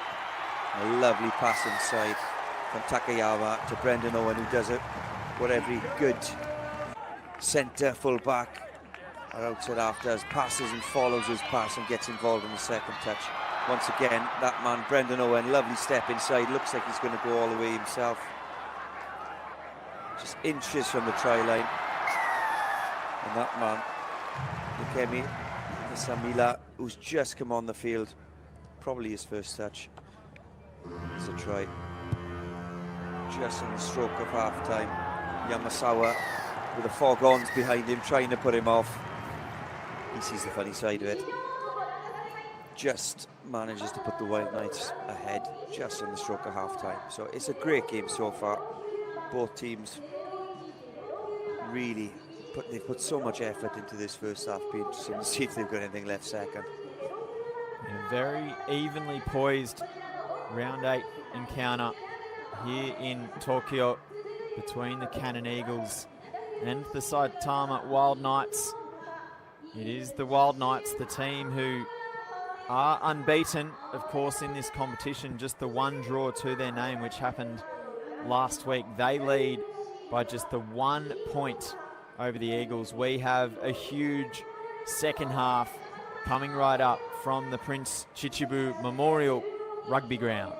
A lovely pass inside from Takayama to Brendan Owen, who does it what every good centre full-back or outside half does, passes and follows his pass and gets involved in the second touch. Once again, that man, Brendan Owen, lovely step inside, looks like he's going to go all the way himself. Just inches from the try line. And that man, Yukemi Samila, who's just come on the field, probably his first touch. It's a try. Just in the stroke of half-time. Yamasawa with the fog-ons behind him, trying to put him off. He sees the funny side of it. Just manages to put the Wildknights ahead just in the stroke of half-time. So it's a great game so far. Both teams really they've put so much effort into this first half. Be interesting to see if they've got anything left second. A very evenly poised round 8 encounter here in Tokyo between the Canon Eagles and the Saitama Wildknights. It is the Wildknights, the team who are unbeaten, of course, in this competition. Just the one draw to their name, which happened last week. They lead by just the 1 point over the Eagles. We have a huge second half coming right up from the Prince Chichibu Memorial Rugby Ground.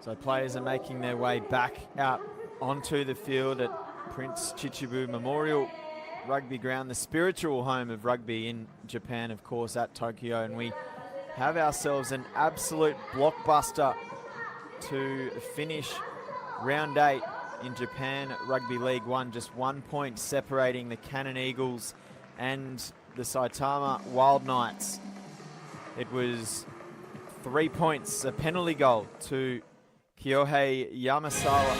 So players are making their way back out onto the field at Prince Chichibu Memorial Rugby Ground, the spiritual home of rugby in Japan, of course, at Tokyo. And we have ourselves an absolute blockbuster to finish round 8 in Japan Rugby League 1. Just 1 point separating the Canon Eagles and the Saitama Wildknights. It was 3 points, a penalty goal to Kyohei Yamasawa.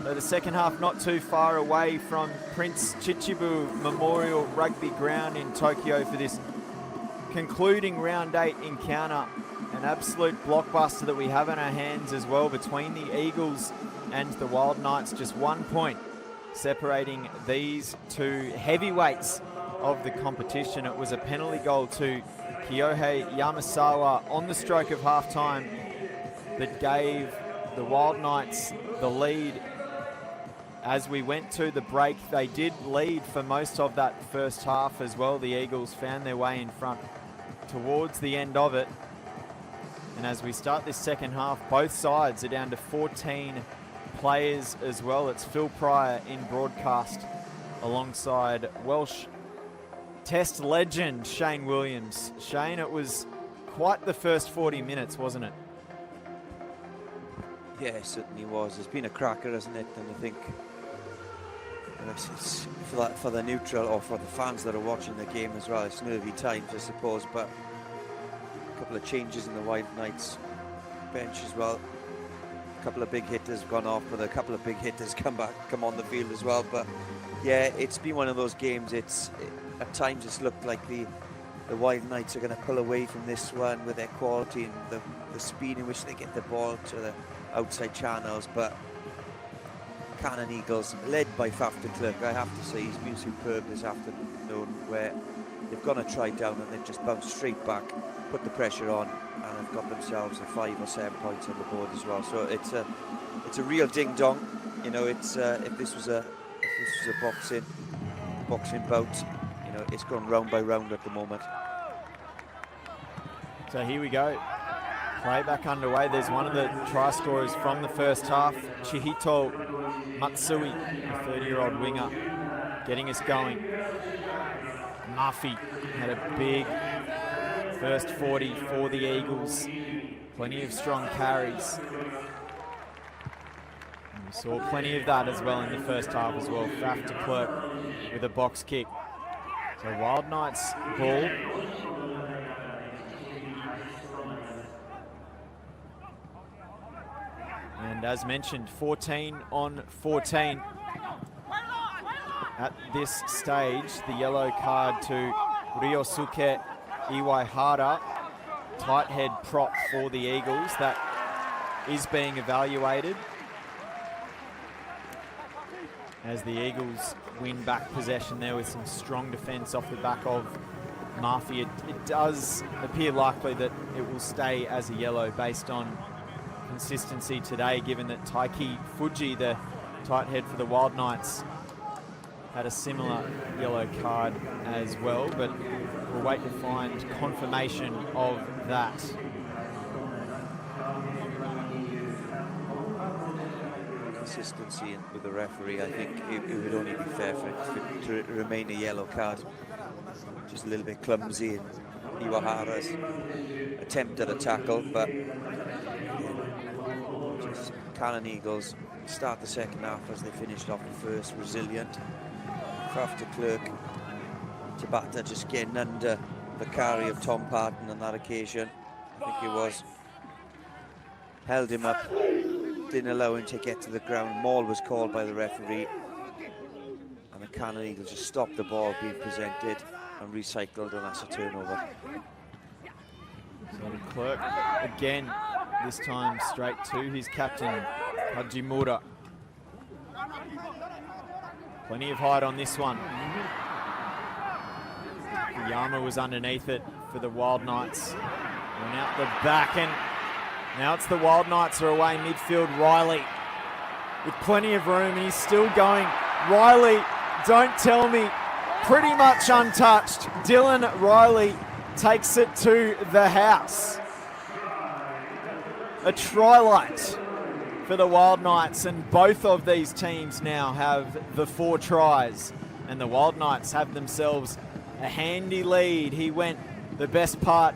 So the second half not too far away from Prince Chichibu Memorial Rugby Ground in Tokyo for this concluding round 8 encounter. An absolute blockbuster that we have in our hands as well between the Eagles and the Wildknights. Just 1 point separating these two heavyweights of the competition. It was a penalty goal to Kyohei Yamasawa on the stroke of halftime that gave the Wildknights the lead. As we went to the break, they did lead for most of that first half as well. The Eagles found their way in front towards the end of it. And as we start this second half, both sides are down to 14 players as well. It's Phil Pryor in broadcast alongside Welsh Test legend Shane Williams. Shane, it was quite the first 40 minutes, wasn't it? Yeah, it certainly was. It's been a cracker, hasn't it? And I think it's for the neutral or for the fans that are watching the game as well. It's nervy times, I suppose, but a couple of changes in the Wildknights bench as well. A couple of big hitters gone off, but a couple of big hitters come on the field as well. But yeah, it's been one of those games. At times it's looked like the Wildknights are going to pull away from this one with their quality and the speed in which they get the ball to the outside channels. But Canon Eagles, led by Faf de Klerk, I have to say he's been superb this afternoon, where they've gone a try down and they've just bounced straight back, put the pressure on, and have got themselves a 5 or 7 points on the board as well. So it's a real ding dong. You know, it's if this was a boxing bout, you know, it's gone round by round at the moment. So here we go. Play back underway. There's one of the try scorers from the first half, Chihito Matsui, a 30-year-old winger, getting us going. Murphy had a big first 40 for the Eagles. Plenty of strong carries. And we saw plenty of that as well in the first half as well. Faf de Klerk with a box kick. So Wildknights ball. And as mentioned, 14 on 14. At this stage, the yellow card to Ryosuke Iwaihara, tight head prop for the Eagles. That is being evaluated as the Eagles win back possession there with some strong defence off the back of Murphy. It does appear likely that it will stay as a yellow based on consistency today, given that Taiki Fuji, the tight head for the Wildknights, had a similar yellow card as well, but we'll wait to find confirmation of that. Consistency with the referee, I think it would only be fair for it to remain a yellow card. Just a little bit clumsy in Iwahara's attempt at a tackle, but just Canon Eagles start the second half as they finished off the first, resilient. Faf de Klerk, Tabata just getting under the carry of Tom Parton on that occasion. I think it was. Held him up, didn't allow him to get to the ground. Maul was called by the referee, and the Canon Eagles just stopped the ball being presented and recycled, and that's a turnover. So de Klerk again, this time straight to his captain, Hajimura. Plenty of height on this one. Yama was underneath it for the Wildknights. Went out the back, and now it's the Wildknights are away midfield. Riley with plenty of room, and he's still going. Riley, don't tell me, pretty much untouched. Dylan Riley takes it to the house. A try-light for the Wildknights, and both of these teams now have the 4 tries, and the Wildknights have themselves a handy lead. He went the best part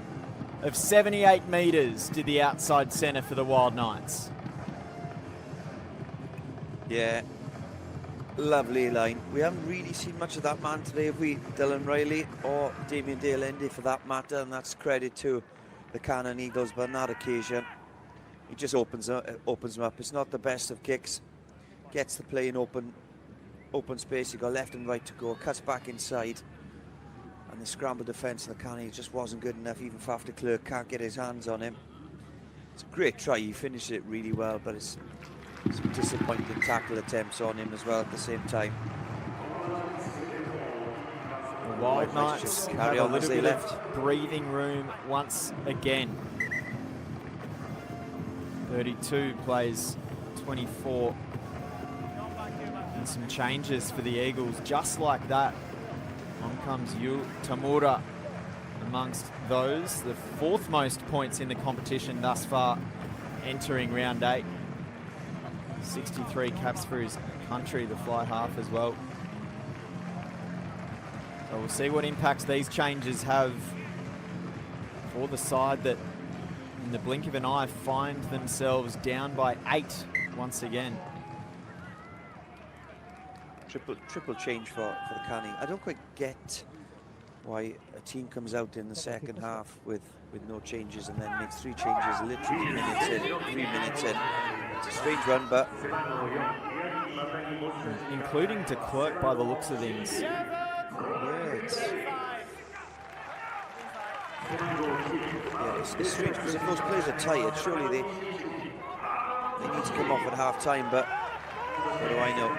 of 78 metres to the outside centre for the Wildknights. Yeah, lovely line. We haven't really seen much of that man today, have we? Dylan Riley or Damien Dale for that matter, and that's credit to the Canon Eagles. But on that occasion, he just opens them up. It's not the best of kicks. Gets the play in open space. He got left and right to go. Cuts back inside. And the scramble defence of the Canon just wasn't good enough. Even Faf de Klerk can't get his hands on him. It's a great try. He finished it really well, but it's some disappointing tackle attempts on him as well at the same time. The Wildknights just have carry a on as little they bit left. of breathing room once again. 32 plays 24. And some changes for the Eagles, just like that. On comes Yu Tamura amongst those. The 4th most points in the competition thus far, entering round 8. 63 caps for his country, the fly half as well. So we'll see what impacts these changes have for the side that in the blink of an eye find themselves down by 8 once again. Triple change for the Canning. I don't quite get why a team comes out in the second half with no changes and then makes 3 changes literally 3 minutes in. It's a strange one, but including de Klerk by the looks of things. It's strange because if those players are tired, surely they need to come off at half time, but what do I know?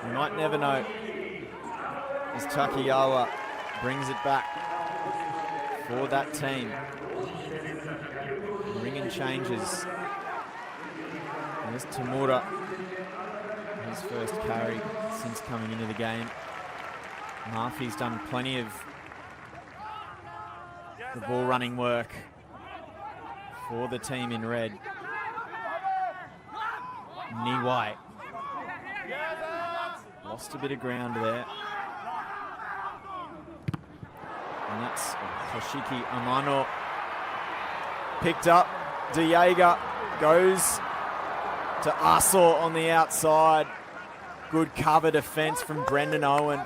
You might never know as Takiyawa brings it back for that team. Ringing changes. There's Tamura, his first carry since coming into the game. Murphy's done plenty of the ball running work for the team in red. Niwai lost a bit of ground there. And that's Toshiki Amano. Picked up. De Jager goes to Aso on the outside. Good cover defense from Brendan Owen.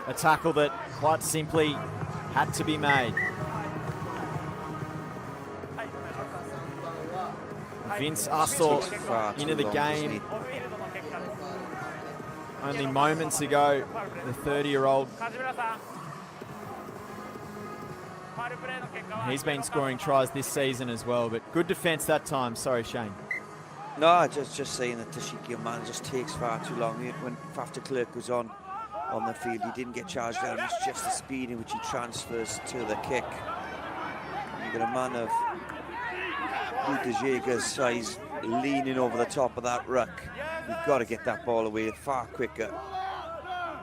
A tackle that quite simply had to be made. Vince Aso into the game. Only moments ago, the 30-year-old. He's been scoring tries this season as well, but good defence that time. Sorry, Shane. No, just saying that Toshiki Amano just takes far too long. When Faf de Klerk was on the field, he didn't get charged down. It's just the speed in which he transfers to the kick. You've got a man of De Jager's size leaning over the top of that ruck. You've got to get that ball away far quicker.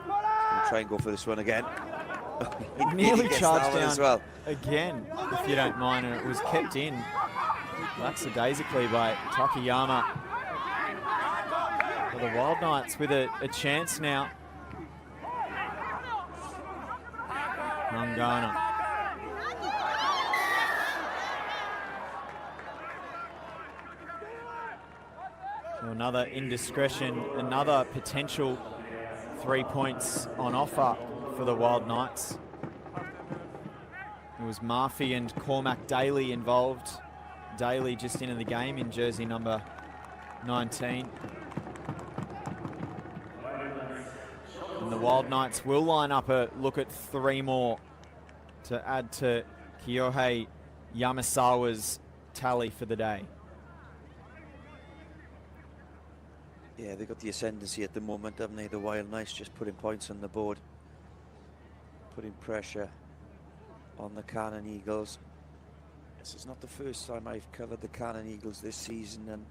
We'll try and go for this one again. Nearly charged down as well. Again, if you don't mind, and it was kept in lackadaisically by Takayama. For the Wildknights with a chance now. Mangana. So another indiscretion, another potential 3 points on offer for the Wildknights. It was Murphy and Cormac Daly involved. Daly just into the game in jersey number 19. And the Wildknights will line up a look at 3 more to add to Kyohei Yamasawa's tally for the day. Yeah, they've got the ascendancy at the moment, haven't they? The Wildknights just putting points on the board, putting pressure on the Canon Eagles. This is not the first time I've covered the Canon Eagles this season, and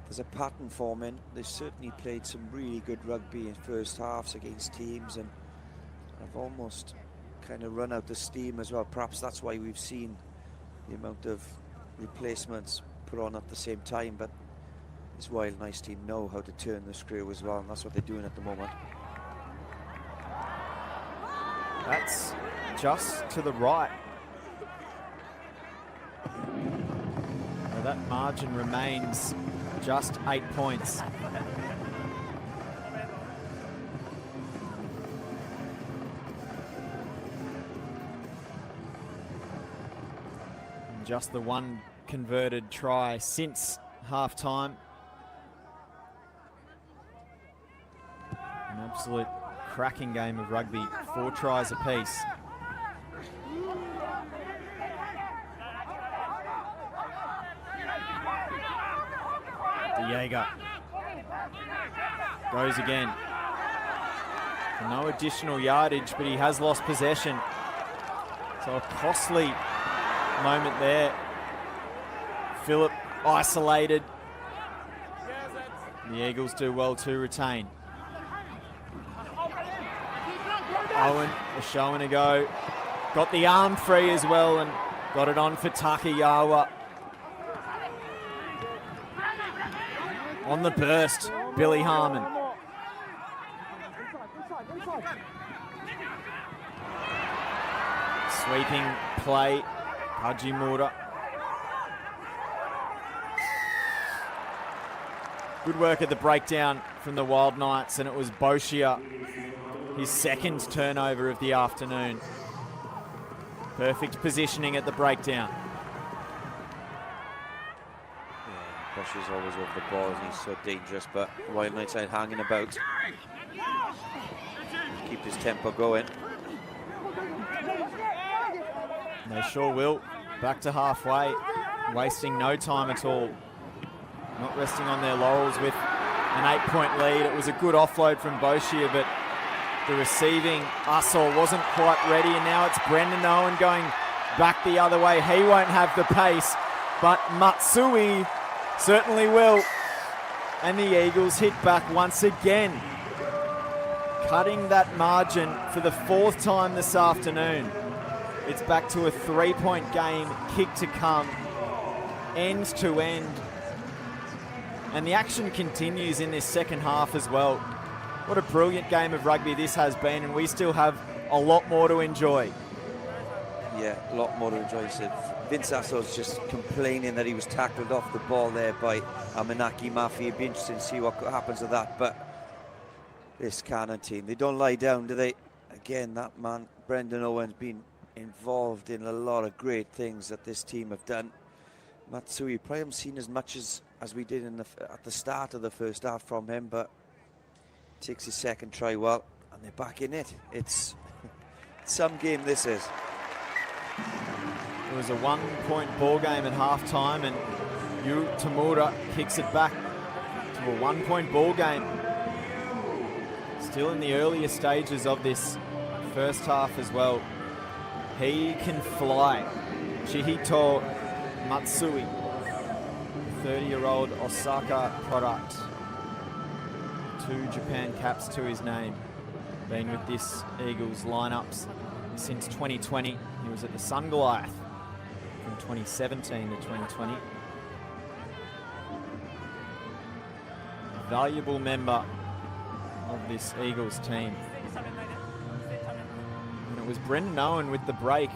there's a pattern forming. They certainly played some really good rugby in first halves against teams, and have almost kind of run out of steam as well. Perhaps that's why we've seen the amount of replacements put on at the same time, but this Wildknights team know how to turn the screw as well, and that's what they're doing at the moment. That's just to the right. So that margin remains just 8 points. And just the one converted try since half-time. An absolute cracking game of rugby, 4 tries apiece. Diego goes again. No additional yardage, but he has lost possession. So a costly moment there. Phillip isolated. The Eagles do well to retain. Owen, a show and a go. Got the arm free as well and got it on for Takiyawa. On the burst, Billy Harmon. Sweeping play, Hajimura. Good work at the breakdown from the Wildknights, and it was Boschia, his second turnover of the afternoon. Perfect positioning at the breakdown. Boschia's always over the ball, and he's so dangerous, but Wildknights ain't hanging about. Keep his tempo going. They sure will. Back to halfway, wasting no time at all. Not resting on their laurels with an 8-point lead. It was a good offload from Boschia, but the receiving Ussel wasn't quite ready, and now it's Brendan Owen going back the other way. He won't have the pace, but Matsui certainly will. And the Eagles hit back once again, cutting that margin for the 4th time this afternoon. It's back to a 3-point game, kick to come, end to end. And the action continues in this second half as well. What a brilliant game of rugby this has been, and we still have a lot more to enjoy. Yeah, a lot more to enjoy. So Vince Asso's just complaining that he was tackled off the ball there by Amanaki Mafi. It'd be interesting to see what happens with that. But this Canon team, they don't lie down, do they? Again, that man, Brendan Owen's been involved in a lot of great things that this team have done. Matsui, probably haven't seen as much as we did at the start of the first half from him, but takes his second try well, and they're back in it. It's some game this is. It was a 1-point ball game at halftime, and Yu Tamura kicks it back to a 1-point ball game. Still in the earlier stages of this first half as well. He can fly. Chihito Matsui, 30-year-old Osaka product. 2 Japan caps to his name. Been with this Eagles lineups since 2020. He was at the Sun Goliath from 2017 to 2020. A valuable member of this Eagles team. And it was Brendan Owen with the break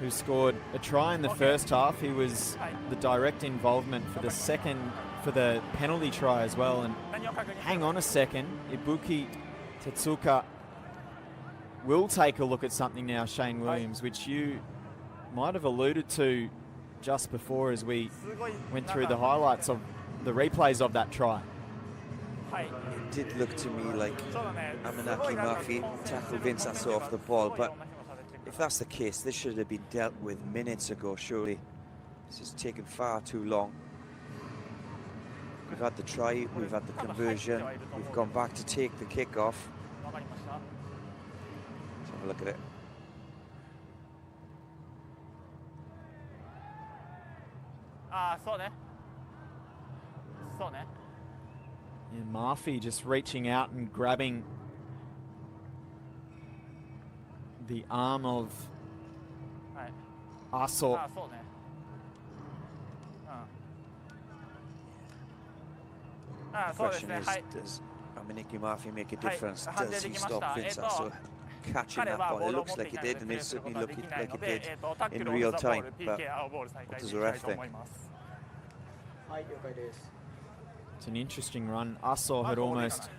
who scored a try in the first half. He was the direct involvement for the penalty try as well. And hang on a second, Ibuki Tetsuka will take a look at something now, Shane Williams, which you might have alluded to just before as we went through the highlights of the replays of that try. It did look to me like Amanaki Mafi tackled Vince Asso off the ball, but if that's the case, this should have been dealt with minutes ago, surely. This has taken far too long. We've had the try, we've had the conversion, we've gone back to take the kick off. Let's have a look at it. Yeah, Murphy just reaching out and grabbing the arm of Aso. Question is, does Dominic Murphy make a difference? Does he stop Vince Aso catching that ball? It looks like it did, and it certainly looked like it did in real time. But what does the ref think? It's an interesting run. Aso had almost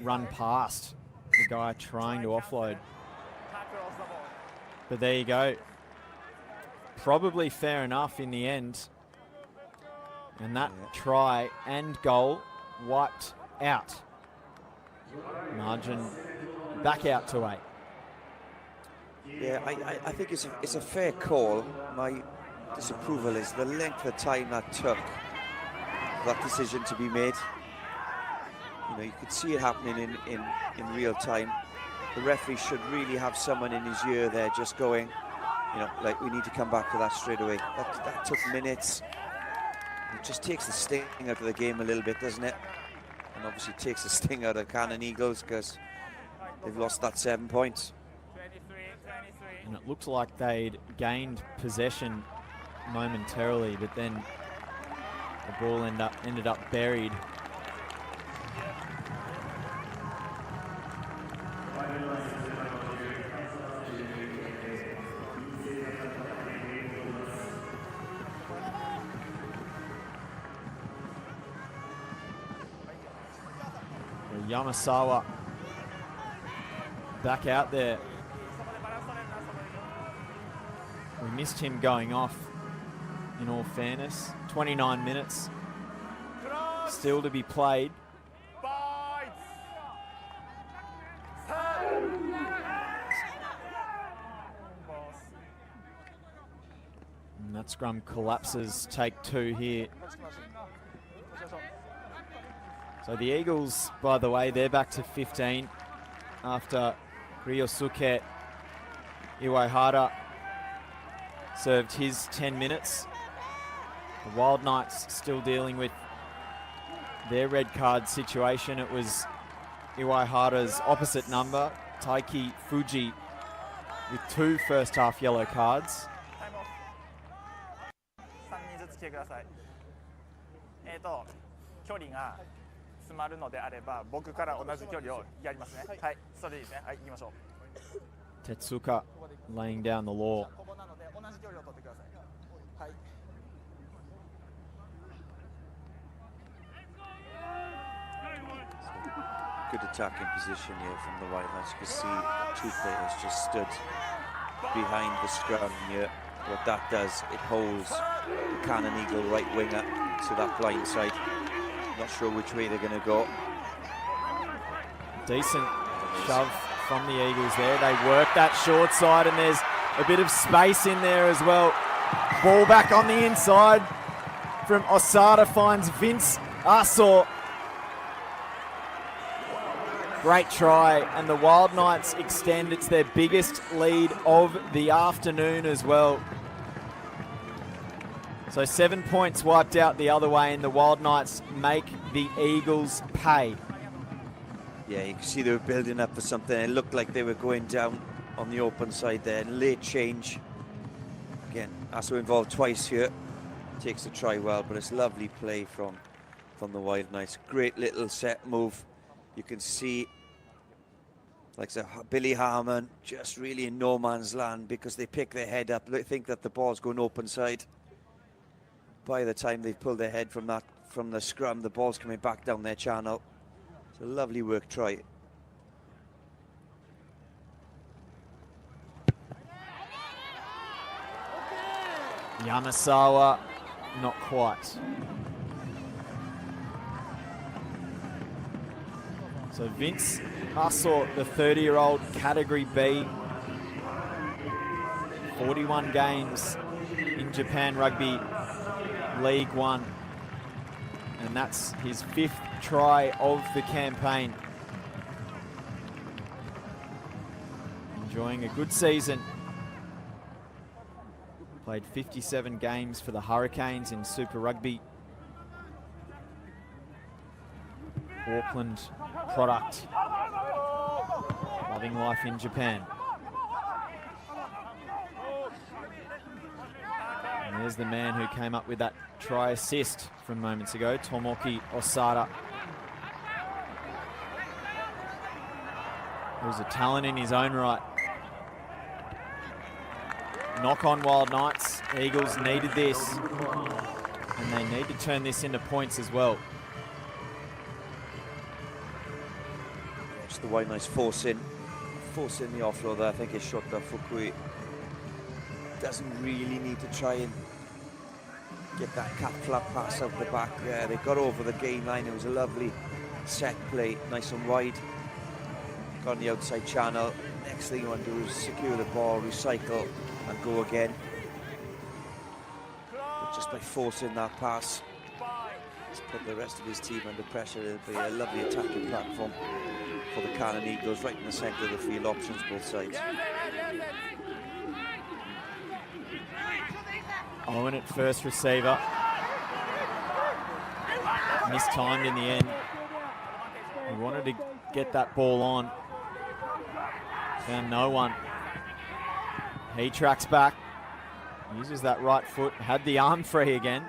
run past the guy trying to offload. But there you go. Probably fair enough in the end. And that try and goal wiped out. Margin back out to 8. Yeah, I think it's a fair call. My disapproval is the length of time that took for that decision to be made. You know, you could see it happening in real time. The referee should really have someone in his ear there just going, you know, like, we need to come back to that straight away. That took minutes. It just takes the sting out of the game a little bit, doesn't it? And obviously takes the sting out of Canon Eagles because they've lost that 7 points. And it looked like they'd gained possession momentarily, but then the ball ended up buried. Yamasawa back out there. We missed him going off, in all fairness. 29 minutes still to be played. And that scrum collapses, take 2 here. So the Eagles, by the way, they're back to 15 after Ryosuke Iwaihara served his 10 minutes. The Wildknights still dealing with their red card situation. It was Iwaihara's opposite number, Taiki Fuji, with 2 first half yellow cards. Tetsuka laying down the law. Good attacking position here from the Wildknights. You can see 2 players just stood behind the scrum here. What that does, it holds the Canon Eagle right winger to that blind side. Not sure which way they're going to go. Decent shove from the Eagles there. They work that short side, and there's a bit of space in there as well. Ball back on the inside from Osada, finds Vince Aso. Great try, and the Wildknights extend. It's their biggest lead of the afternoon as well. So 7 points wiped out the other way, and the Wildknights make the Eagles pay. Yeah, you can see they were building up for something. It looked like they were going down on the open side there. Late change. Again, Aso involved twice here. Takes the try well, but it's lovely play from the Wildknights. Great little set move. You can see, like I said, Billy Harmon just really in no man's land because they pick their head up. They think that the ball's going open side. By the time they've pulled their head from the scrum, the ball's coming back down their channel. It's a lovely work try. Yamasawa, not quite. So Vince Aso, the 30-year-old, Category B, 41 games in Japan Rugby League One, and that's his 5th try of the campaign. Enjoying a good season. Played 57 games for the Hurricanes in Super Rugby. Auckland product. Loving life in Japan. And there's the man who came up with that try assist from moments ago, Tomoki Osada. Who's a talent in his own right. Knock on Wild Knights. Eagles needed this. And they need to turn this into points as well. It's the Wild Knights force in the offload there. I think it's shot that Fukui doesn't really need to try and get that cat flap pass out the back there. They got over the gain line. It was a lovely set play, nice and wide. Got on the outside channel. Next thing you want to do is secure the ball, recycle, and go again. But just by forcing that pass, just put the rest of his team under pressure. It'll be a lovely attacking platform for the Canon Eagles, right in the centre of the field, options both sides. Owen at first receiver. Mistimed in the end. He wanted to get that ball on. Found no one. He tracks back. Uses that right foot. Had the arm free again.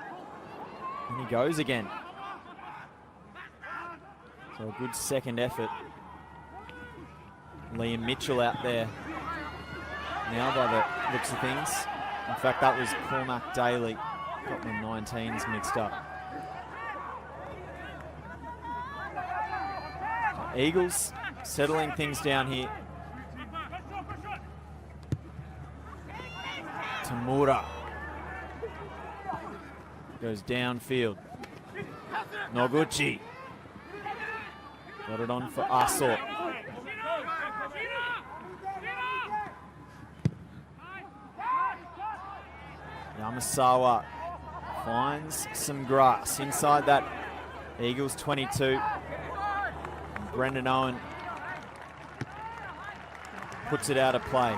And he goes again. So a good second effort. Liam Mitchell out there now by the looks of things. In fact, that was Cormac Daly. Got the 19s mixed up. Eagles settling things down here. Tamura goes downfield. Noguchi got it on for Aso. Yamasawa finds some grass inside that Eagles 22. And Brendan Owen puts it out of play.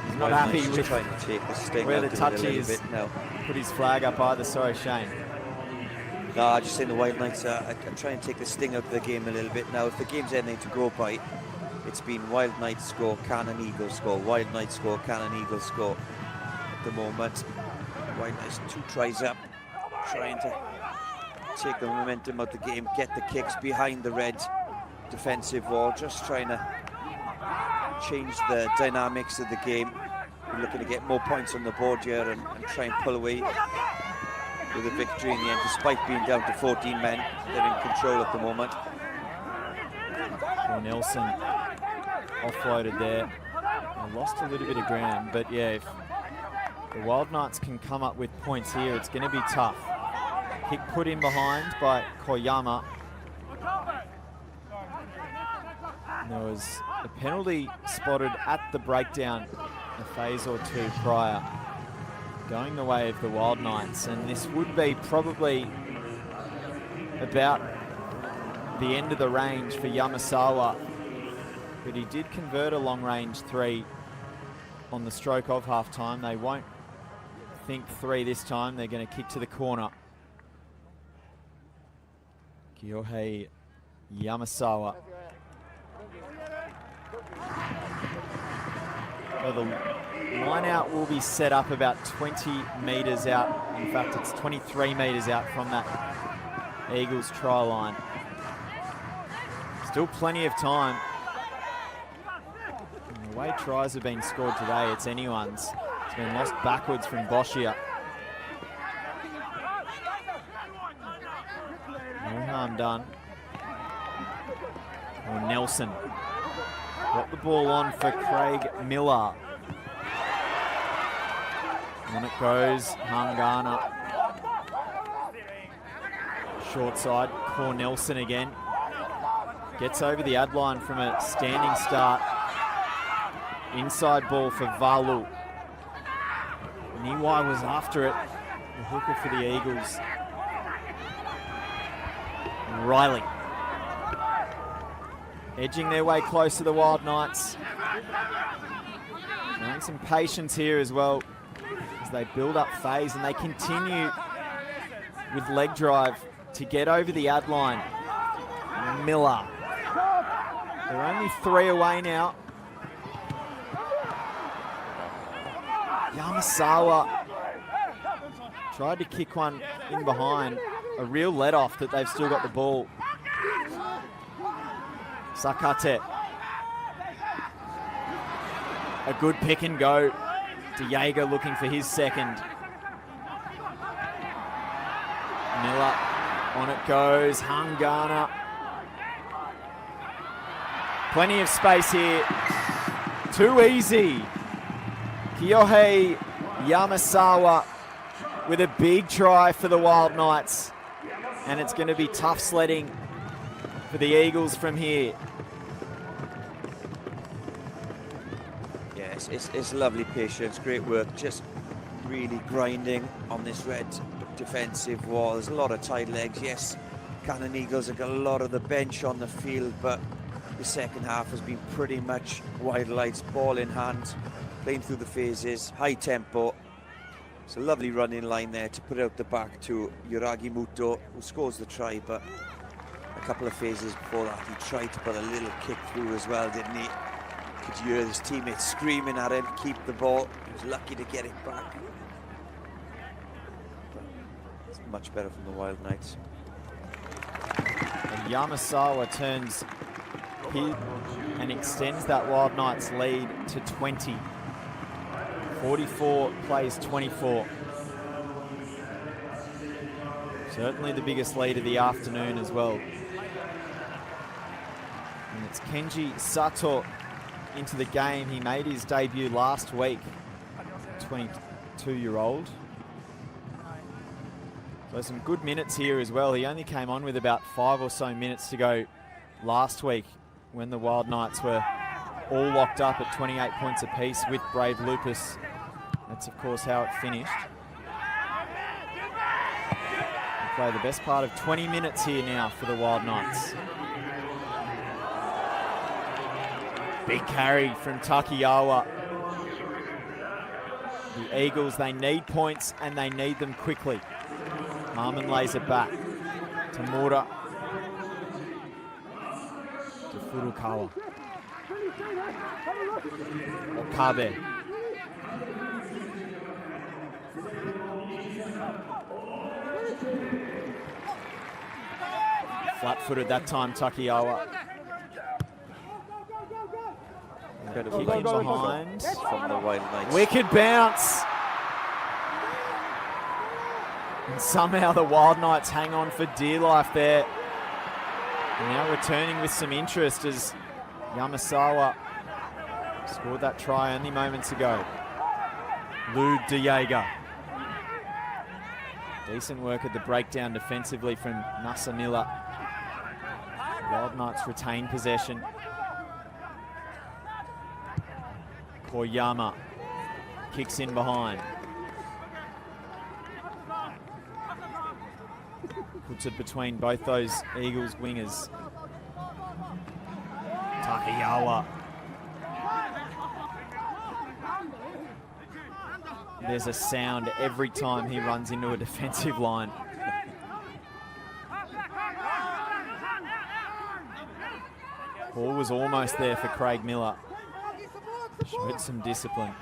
He's not happy with trying to take the sting where out the touch is. Now. Put his flag up either. Sorry, Shane. No, I just saying the Wild Knights are trying to take the sting out of the game a little bit now. If the game's anything to go by, it's been Wild Knights score, Canon Eagles score, Wild Knights score, Canon Eagles score at the moment. Wild Knights 2 tries up, trying to take the momentum out of the game, get the kicks behind the red defensive wall, just trying to change the dynamics of the game. We're looking to get more points on the board here and try and pull away with a victory in the end, despite being down to 14 men. They're in control at the moment. Nelson offloaded there. They lost a little bit of ground, but yeah, if the Wild Knights can come up with points here, it's going to be tough. Kick put in behind by Koyama. And there was a penalty spotted at the breakdown a phase or two prior, going the way of the Wild Knights, and this would be probably about the end of the range for Yamasawa, but he did convert a long-range 3 on the stroke of half-time. They won't think 3 this time. They're going to kick to the corner. Kyohei Yamasawa. Well, the line out will be set up about 20 metres out. In fact, it's 23 metres out from that Eagles try line. Still plenty of time. And the way tries have been scored today, it's anyone's. It's been lost backwards from Boschia. No harm done. Or Nelson. Got the ball on for Craig Miller. And it goes Hangana. Short side, Cornelson again. Gets over the ad line from a standing start. Inside ball for Valu. Niwai was after it. The hooker for the Eagles. Riley. Edging their way close to the Wild Knights. Showing some patience here as well as they build up phase, and they continue with leg drive to get over the ad line. Miller. They're only 3 away now. Yamasawa tried to kick one in behind. A real let-off that they've still got the ball. Sakate. A good pick and go. Diego looking for his second. Miller, on it goes. Hangana. Plenty of space here. Too easy. Kyohei Yamasawa with a big try for the Wildknights. And it's going to be tough sledding for the Eagles from here. Yes, it's lovely patience, great work, just really grinding on this red defensive wall. There's a lot of tight legs. Yes, Canon Eagles have got a lot of the bench on the field, but the second half has been pretty much Wildknights ball in hand, playing through the phases, high tempo. It's a lovely running line there to put out the back to Yuragi Muto, who scores the try, but a couple of phases before that he tried to put a little kick through as well, didn't he? Could hear his teammates screaming at him, keep the ball. He was lucky to get it back. But it's much better from the Wildknights. And Yamasawa turns here and extends that Wildknights lead to 20. 44 plays 24. Certainly the biggest lead of the afternoon as well. And it's Kenji Sato into the game. He made his debut last week, 22-year-old. So some good minutes here as well. He only came on with about 5 or so minutes to go last week when the Wildknights were all locked up at 28 points apiece with Brave Lupus. That's of course how it finished. They play the best part of 20 minutes here now for the Wildknights. Big carry from Takiyawa. The Eagles, they need points and they need them quickly. Harmon lays it back to Mura. To Furukawa. Okabe. Flat-footed that time, Takiyawa. Got a kick in behind. From the Wildknights. Wicked bounce. And somehow the Wildknights hang on for dear life there. And now returning with some interest as Yamasawa scored that try only moments ago. Lou Diego. Decent work at the breakdown defensively from Nasamila. Wildknights retain possession. Koyama kicks in behind. Puts it between both those Eagles wingers. Takiyawa. There's a sound every time he runs into a defensive line. Ball was almost there for Craig Miller. Showed some discipline.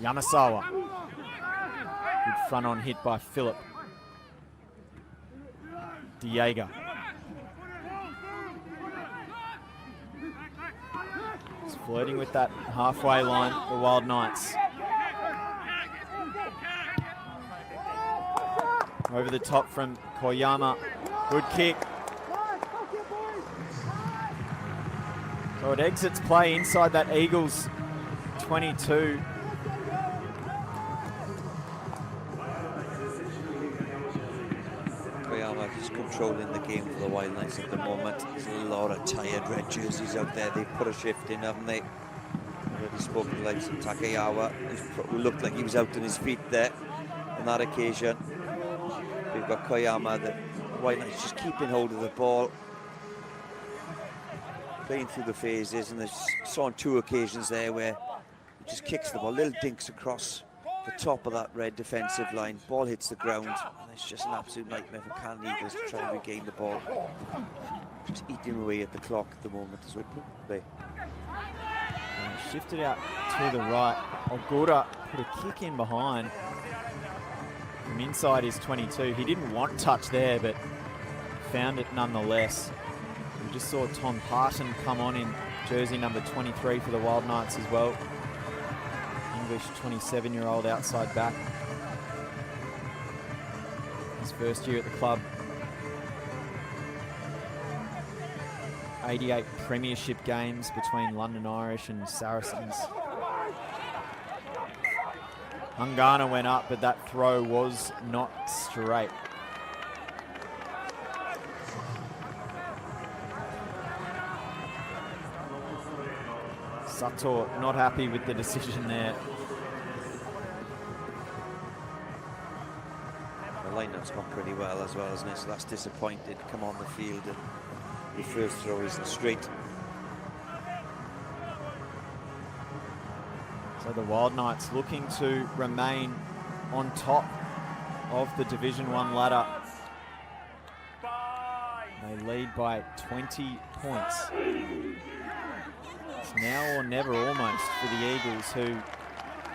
Yamasawa. Good front on hit by Phillip. Diego. He's flirting with that halfway line, the Wildknights. Over the top from Koyama. Good kick. So it exits play inside that Eagles 22. Koyama is controlling the game for the Wildknights at the moment. There's a lot of tired red jerseys out there. They've put a shift in, haven't they? Already spoken like some Takeyawa, who looked like he was out on his feet there on that occasion. We've got Koyama, the Wildknights just keeping hold of the ball, playing through the phases, and I saw on 2 occasions there where he just kicks the ball, little dinks across the top of that red defensive line. Ball hits the ground, and it's just an absolute nightmare for Canon Eagles to try and regain the ball. Just eating away at the clock at the moment as we play. Shifted out to the right. Ogura put a kick in behind from inside his 22. He didn't want touch there, but found it nonetheless. We just saw Tom Parton come on in jersey number 23 for the Wildknights as well. English 27-year-old outside back. His first year at the club. 88 premiership games between London Irish and Saracens. Hungana went up, but that throw was not straight. Sato not happy with the decision there. The lineup's gone pretty well as well, isn't it? So that's disappointed. Come on the field and the first throw isn't straight. So the Wildknights looking to remain on top of the Division 1 ladder. They lead by 20 points. It's now or never almost for the Eagles, who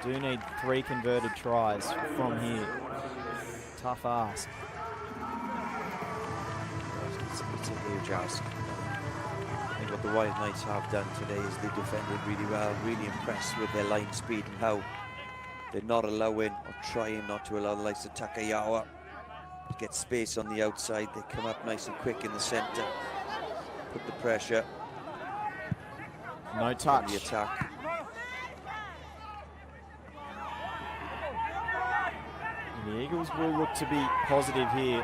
do need 3 converted tries from here. Tough ask. It's a huge ask. I think what the Wildknights have done today is they defended really well, really impressed with their line speed and how they're not allowing or trying not to allow the likes of Takayawa to get space on the outside. They come up nice and quick in the centre, put the pressure. No touch. The attack. The Eagles will look to be positive here.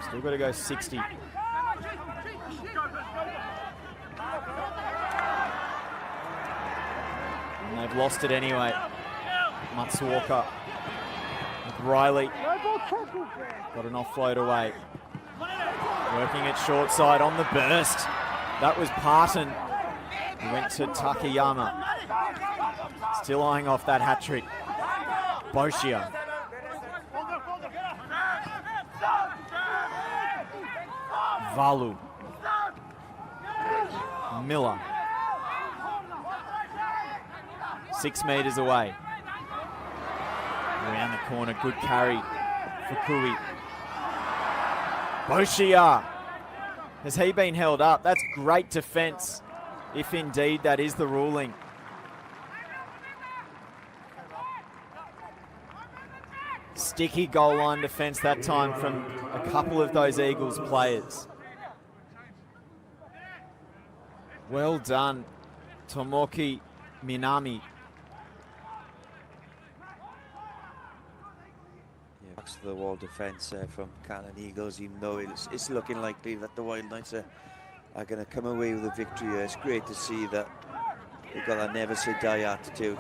Still got to go 60. And they've lost it anyway. Matsuoka with Riley. Got an offload away. Working it short side on the burst. That was Parton. He went to Takayama. Still eyeing off that hat trick. Boschia. Valu. Miller. 6 meters away. Around the corner, good carry for Kui. Boschia. Has he been held up? That's great defense, if indeed that is the ruling. Sticky goal line defense that time from a couple of those Eagles players. Well done, Tomoki Minami. Backs to the wall defence from Canon Eagles, even though it's looking likely that the Wildknights are going to come away with a victory here. It's great to see that they've got that never say die attitude.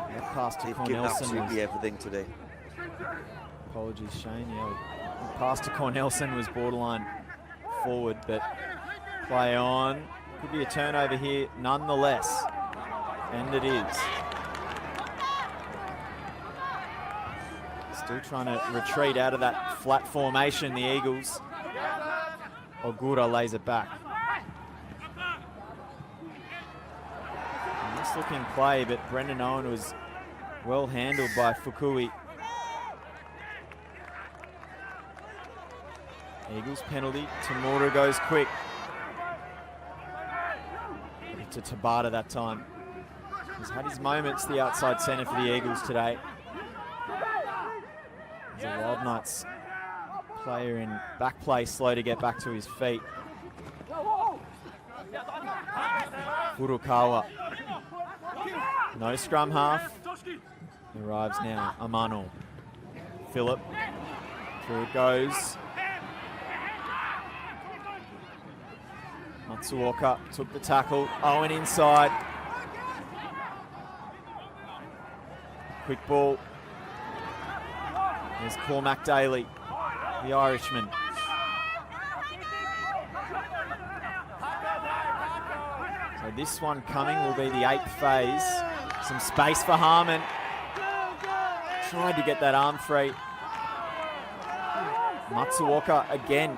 They've given absolutely everything today. Apologies, Shane. Yeah, the pass to Cornelson was borderline forward, but play on. Could be a turnover here nonetheless. And it is. Still trying to retreat out of that flat formation, the Eagles. Ogura lays it back. Nice looking play, but Brendan Owen was well handled by Fukui. Eagles penalty. Tamura goes quick. To Tabata that time. He's had his moments, the outside centre for the Eagles today. The Wildknights player in back play, slow to get back to his feet. Furukawa. No scrum half. Arrives now. Amano. Phillip. Through it goes. Matsuoka took the tackle. Owen inside. Quick ball. There's Cormac Daly, the Irishman. So this one coming will be the 8th phase. Some space for Harmon. Tried to get that arm free. Matsuoka again.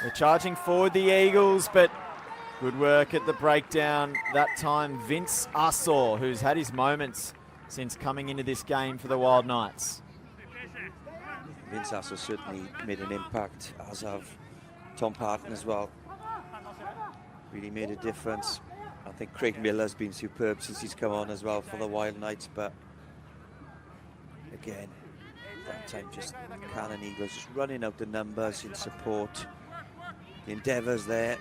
They're charging forward, the Eagles, but good work at the breakdown. That time, Vince Assor, who's had his moments since coming into this game for the Wildknights. Vince Assor certainly made an impact, as have Tom Parton as well. Really made a difference. I think Craig Miller's been superb since he's come on as well for the Wildknights, but again, that time just Canon Eagles just running out the numbers in support. The endeavours there.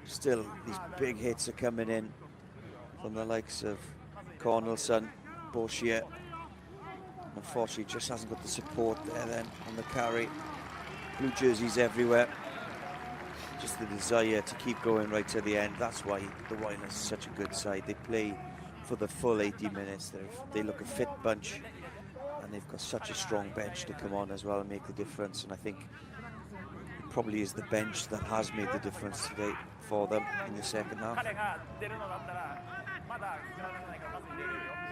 Still, these big hits are coming in from the likes of Cornelson, Boshier. Unfortunately, just hasn't got the support there then on the carry. Blue jerseys everywhere. Just the desire to keep going right to the end. That's why the Wildknights is such a good side. They play for the full 80 minutes. They look a fit bunch, and they've got such a strong bench to come on as well and make the difference. And I think it probably is the bench that has made the difference today for them in the second half.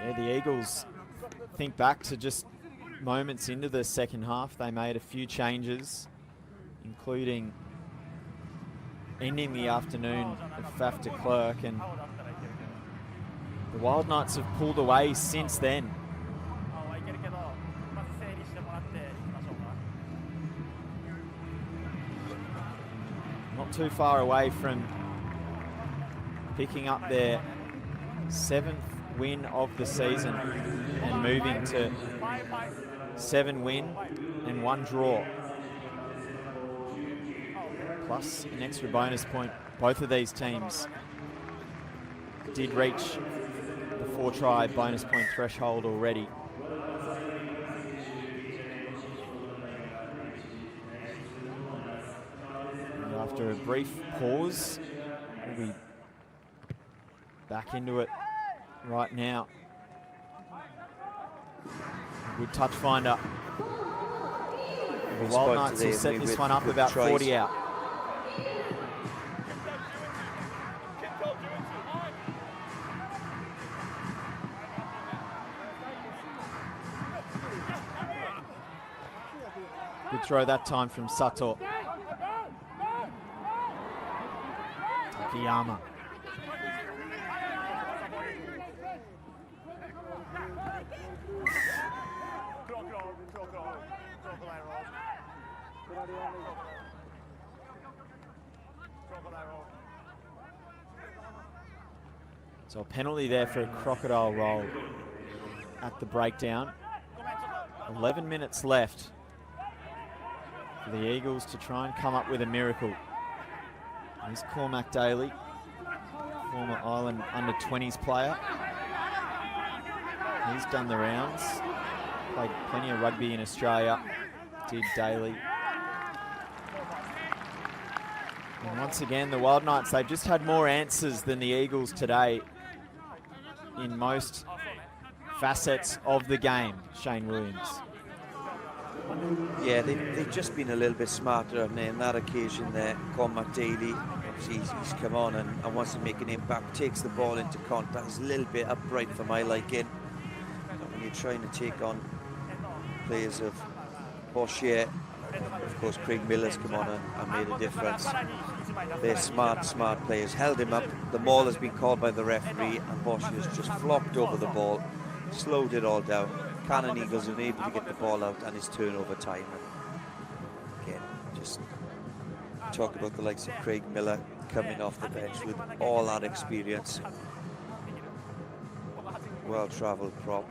Yeah, the Eagles, think back to just moments into the second half. They made a few changes, including ending the afternoon of Faf de Klerk, and the Wildknights have pulled away since then. Not too far away from picking up their 7th win of the season and moving to 7 win and 1 draw, plus an extra bonus point. Both of these teams did reach the 4-try bonus point threshold already. And after a brief pause, we'll be back into it right now. Good touch finder. The Wildknights will set this one up about 40 out. Good throw that time from Sato. Takayama. So a penalty there for a crocodile roll at the breakdown. 11 minutes left for the Eagles to try and come up with a miracle. Here's Cormac Daly, former Ireland under-20s player. He's done the rounds, played plenty of rugby in Australia, did Daly. And once again, the Wildknights, they've just had more answers than the Eagles today in most facets of the game, Shane Williams. Yeah, they've just been a little bit smarter on that occasion there. Cormac Daly, he's come on and wants to make an impact, takes the ball into contact. He's a little bit upright for my liking. And when you're trying to take on players of Boshier, of course Craig Miller's come on and made a difference. They're smart players. Held him up. The maul has been called by the referee, and Boschier's just flopped over the ball, slowed it all down. Canon Eagles are able to get the ball out, and it's turnover time. And again, just talk about the likes of Craig Miller coming off the bench with all that experience. Well-travelled prop.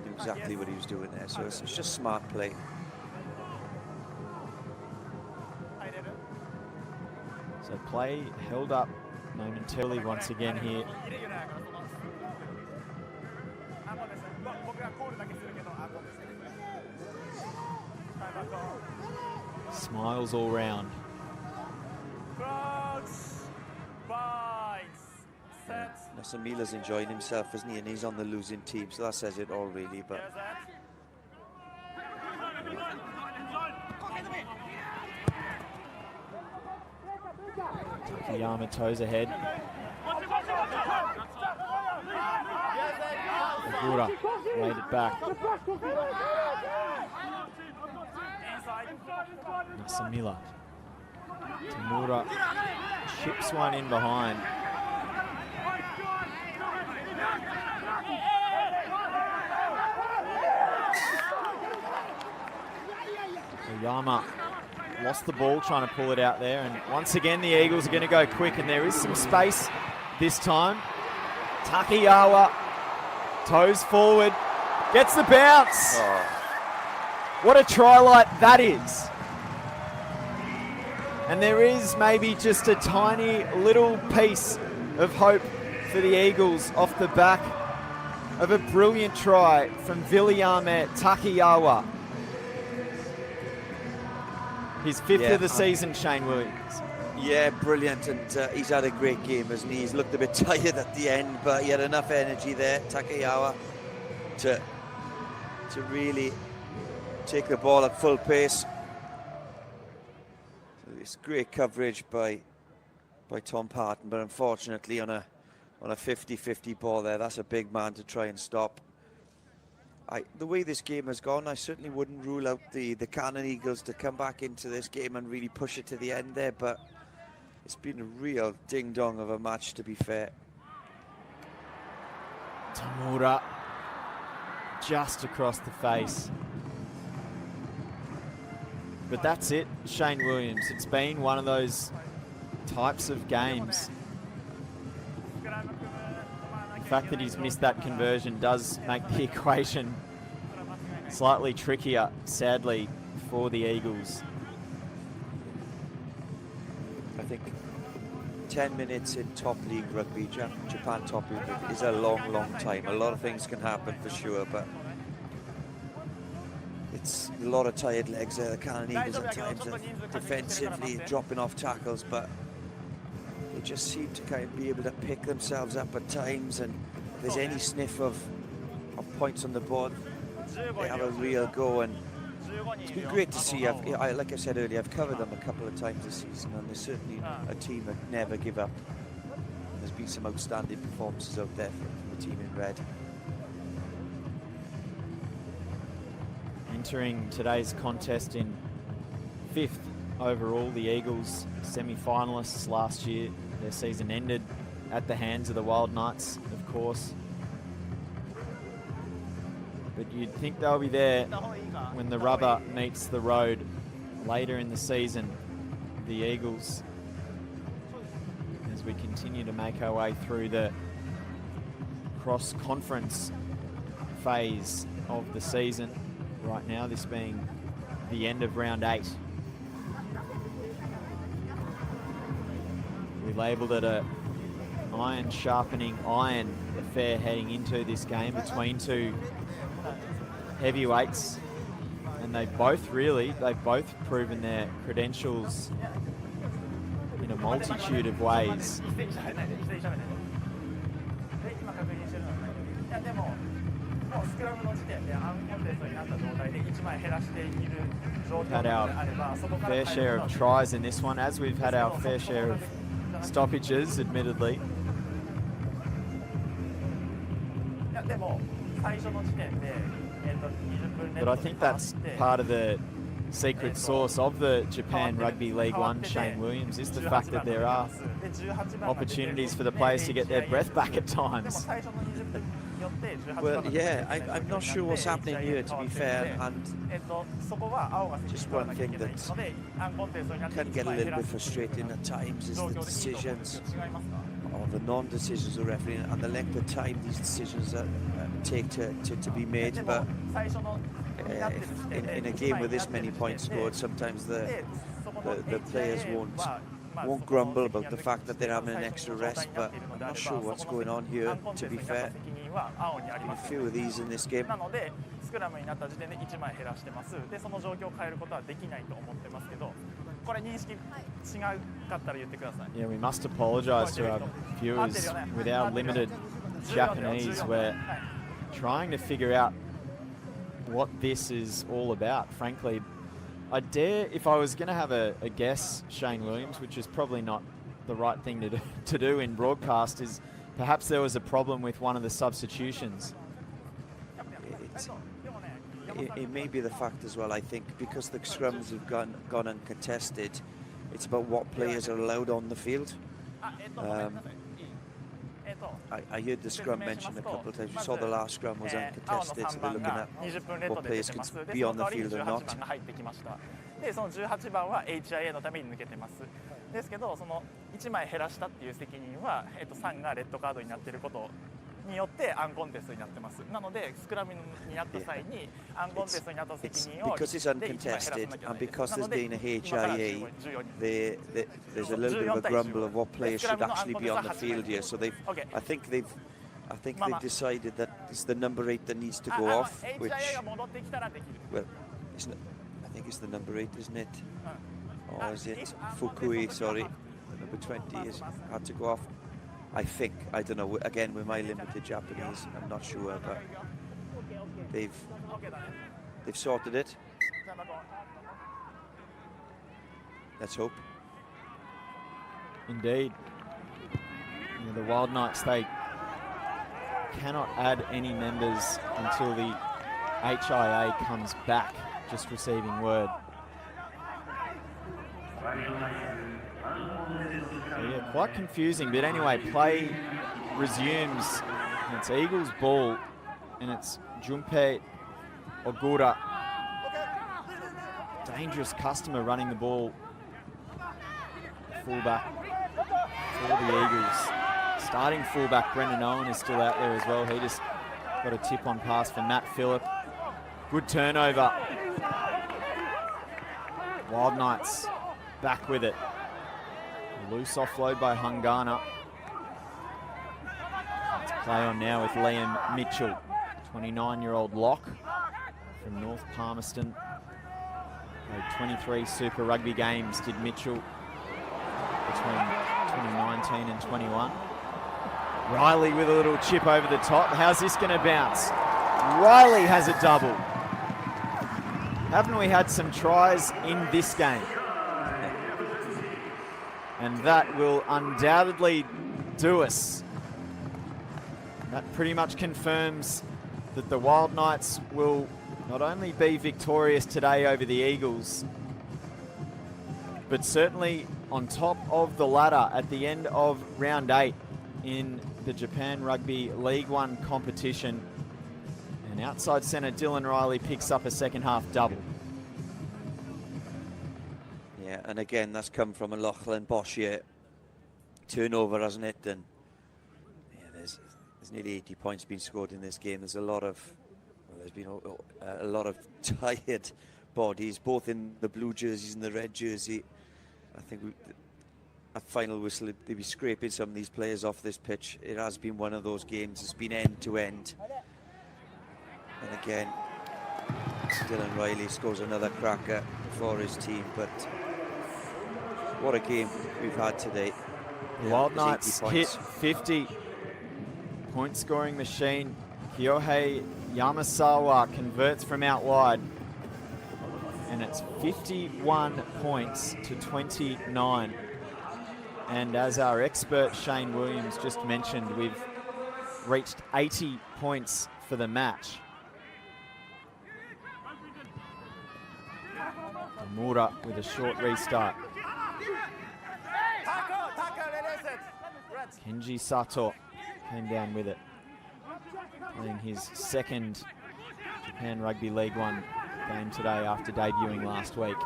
Knew exactly what he was doing there. So it's just smart play. So play held up momentarily once again here. Smiles all round. Nasamila's enjoying himself, isn't he? And he's on the losing team, so that says it all really. But Takayama toes ahead. Ogura laid it back. Nasamila. Tamura chips one in behind. Oyama lost the ball trying to pull it out there, and once again the Eagles are going to go quick, and there is some space this time. Takiyawa toes forward, gets the bounce. Oh. What a try light that is. And there is maybe just a tiny little piece of hope for the Eagles off the back of a brilliant try from Viliame Takiyawa. His fifth of the season, Shane Williams. Yeah, brilliant, and he's had a great game, hasn't he? He's looked a bit tired at the end, but he had enough energy there, Takeyawa, to really take the ball at full pace. So it's great coverage by Tom Parton, but unfortunately on a 50-50 ball there, that's a big man to try and stop. The way this game has gone, I certainly wouldn't rule out the Canon Eagles to come back into this game and really push it to the end there, but it's been a real ding-dong of a match, to be fair. Tamura just across the face. But that's it, Shane Williams. It's been one of those types of games. The fact that he's missed that conversion does make the equation slightly trickier, sadly, for the Eagles. I think 10 minutes in top league rugby, Japan top league rugby, is a long, long time. A lot of things can happen for sure, but it's a lot of tired legs there. The Canon Eagles at times are defensively dropping off tackles, but they just seem to kind of be able to pick themselves up at times, and if there's any sniff of points on the board, they have a real go, and it's been great to see. Like I said earlier, I've covered them a couple of times this season, and they're certainly a team that never give up. And there's been some outstanding performances out there from the team in red. Entering today's contest in 5th overall, the Eagles semi-finalists last year. Their season ended at the hands of the Wildknights, of course. But you'd think they'll be there when the rubber meets the road later in the season. The Eagles, as we continue to make our way through the cross-conference phase of the season. Right now, this being the end of round 8. We labelled it a iron sharpening iron affair heading into this game between two heavyweights, and they've both proven their credentials in a multitude of ways. We've had our fair share of tries in this one, as we've had our fair share of stoppages, admittedly. But I think that's part of the secret sauce of the Japan Rugby League 1, Shane Williams, is the fact that there are opportunities for the players to get their breath back at times. Well, yeah, I'm not sure what's happening here, to be fair, and just one thing that can get a little bit frustrating at times is the decisions, or the non-decisions of refereeing, and the length of time these decisions take to be made. But in a game with this many points scored, sometimes the players won't grumble about the fact that they're having an extra rest, but I'm not sure what's going on here, to be fair. A few of these in this game. Yeah, we must apologise to our viewers. With our limited Japanese, we're trying to figure out what this is all about, frankly. I dare, if I was going to have a guess, Shane Williams, which is probably not the right thing to do in broadcast is perhaps there was a problem with one of the substitutions. It may be the fact as well, I think, because the scrums have gone uncontested, it's about what players are allowed on the field. I heard the scrum mentioned a couple of times. We saw the last scrum was uncontested, so they're looking at what players can be on the field or not. でその18番は HIA のために抜けてます。ですけどその1枚減らしたっていう責任は3がレッドカードになっていることによってアンコンテストになってます。なのでスクラムになった際にアンコンテストになった責任を because it's uncontested and because there's been a HIA, there's a little bit of a grumble of what players should actually be on the field here. So I think they've decided that it's the number 8 that needs to go off, which well, I think it's the number 8, isn't it? Or is it Fukui? Sorry, the number 20 had to go off. I think, I don't know, again with my limited Japanese, I'm not sure, but they've sorted it. Let's hope. Indeed. Yeah, the Wildknights, they cannot add any members until the HIA comes back, just receiving word. Yeah, quite confusing, but anyway, play resumes. And it's Eagles ball, and it's Junpei Ogura. Dangerous customer running the ball. Fullback for the Eagles. Starting fullback Brendan Owen is still out there as well. He just got a tip on pass for Matt Phillip. Good turnover. Wildknights back with it. Loose offload by Hungana. Let's play on now with Liam Mitchell, 29-year-old lock from North Palmerston. Played 23 Super Rugby games, did Mitchell, between 2019 and 21. Riley with a little chip over the top. How's this going to bounce? Riley has a double. Haven't we had some tries in this game? And that will undoubtedly do us. That pretty much confirms that the Wildknights will not only be victorious today over the Eagles, but certainly on top of the ladder at the end of round 8 in the Japan Rugby League 1 competition. And outside centre Dylan Riley picks up a second half double. Yeah, and again, that's come from a Lachlan Boshier turnover, hasn't it? And yeah, there's nearly 80 points been scored in this game. There's a lot of, well, there's been a lot of tired bodies, both in the blue jerseys and the red jersey. I think at final whistle, they'll be scraping some of these players off this pitch. It has been one of those games. It's been end to end. And again, Dylan Riley scores another cracker for his team, but what a game we've had today. The Wildknights hit 50. Point scoring machine. Kyohei Yamasawa converts from out wide. And it's 51 points to 29. And as our expert Shane Williams just mentioned, we've reached 80 points for the match. Mura with a short restart. Kenji Sato came down with it, playing his second Japan Rugby League 1 game today after debuting last week.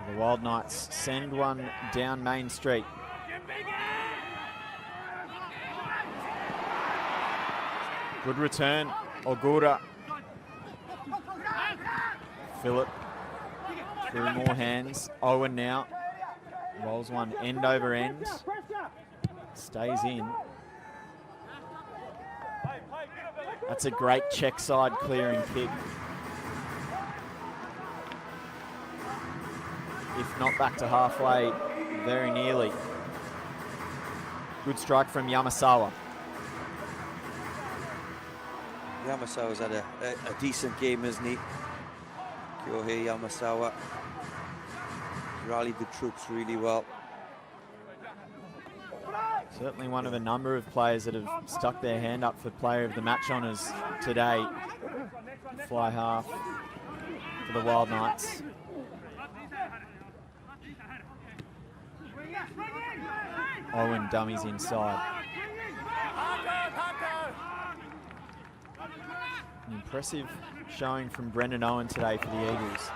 The Wildknights send one down Main Street. Good return, Ogura. Phillip through more hands. Owen now rolls one end over end. Stays in. That's a great check side clearing kick. If not back to halfway, very nearly. Good strike from Yamasawa. Yamasawa's had a decent game, isn't he? Kyohei Yamasawa rallied the troops really well. Certainly one of a number of players that have stuck their hand up for player of the match honours today. Fly half for the Wildknights. Owen dummies inside. An impressive showing from Brendan Owen today for the Eagles.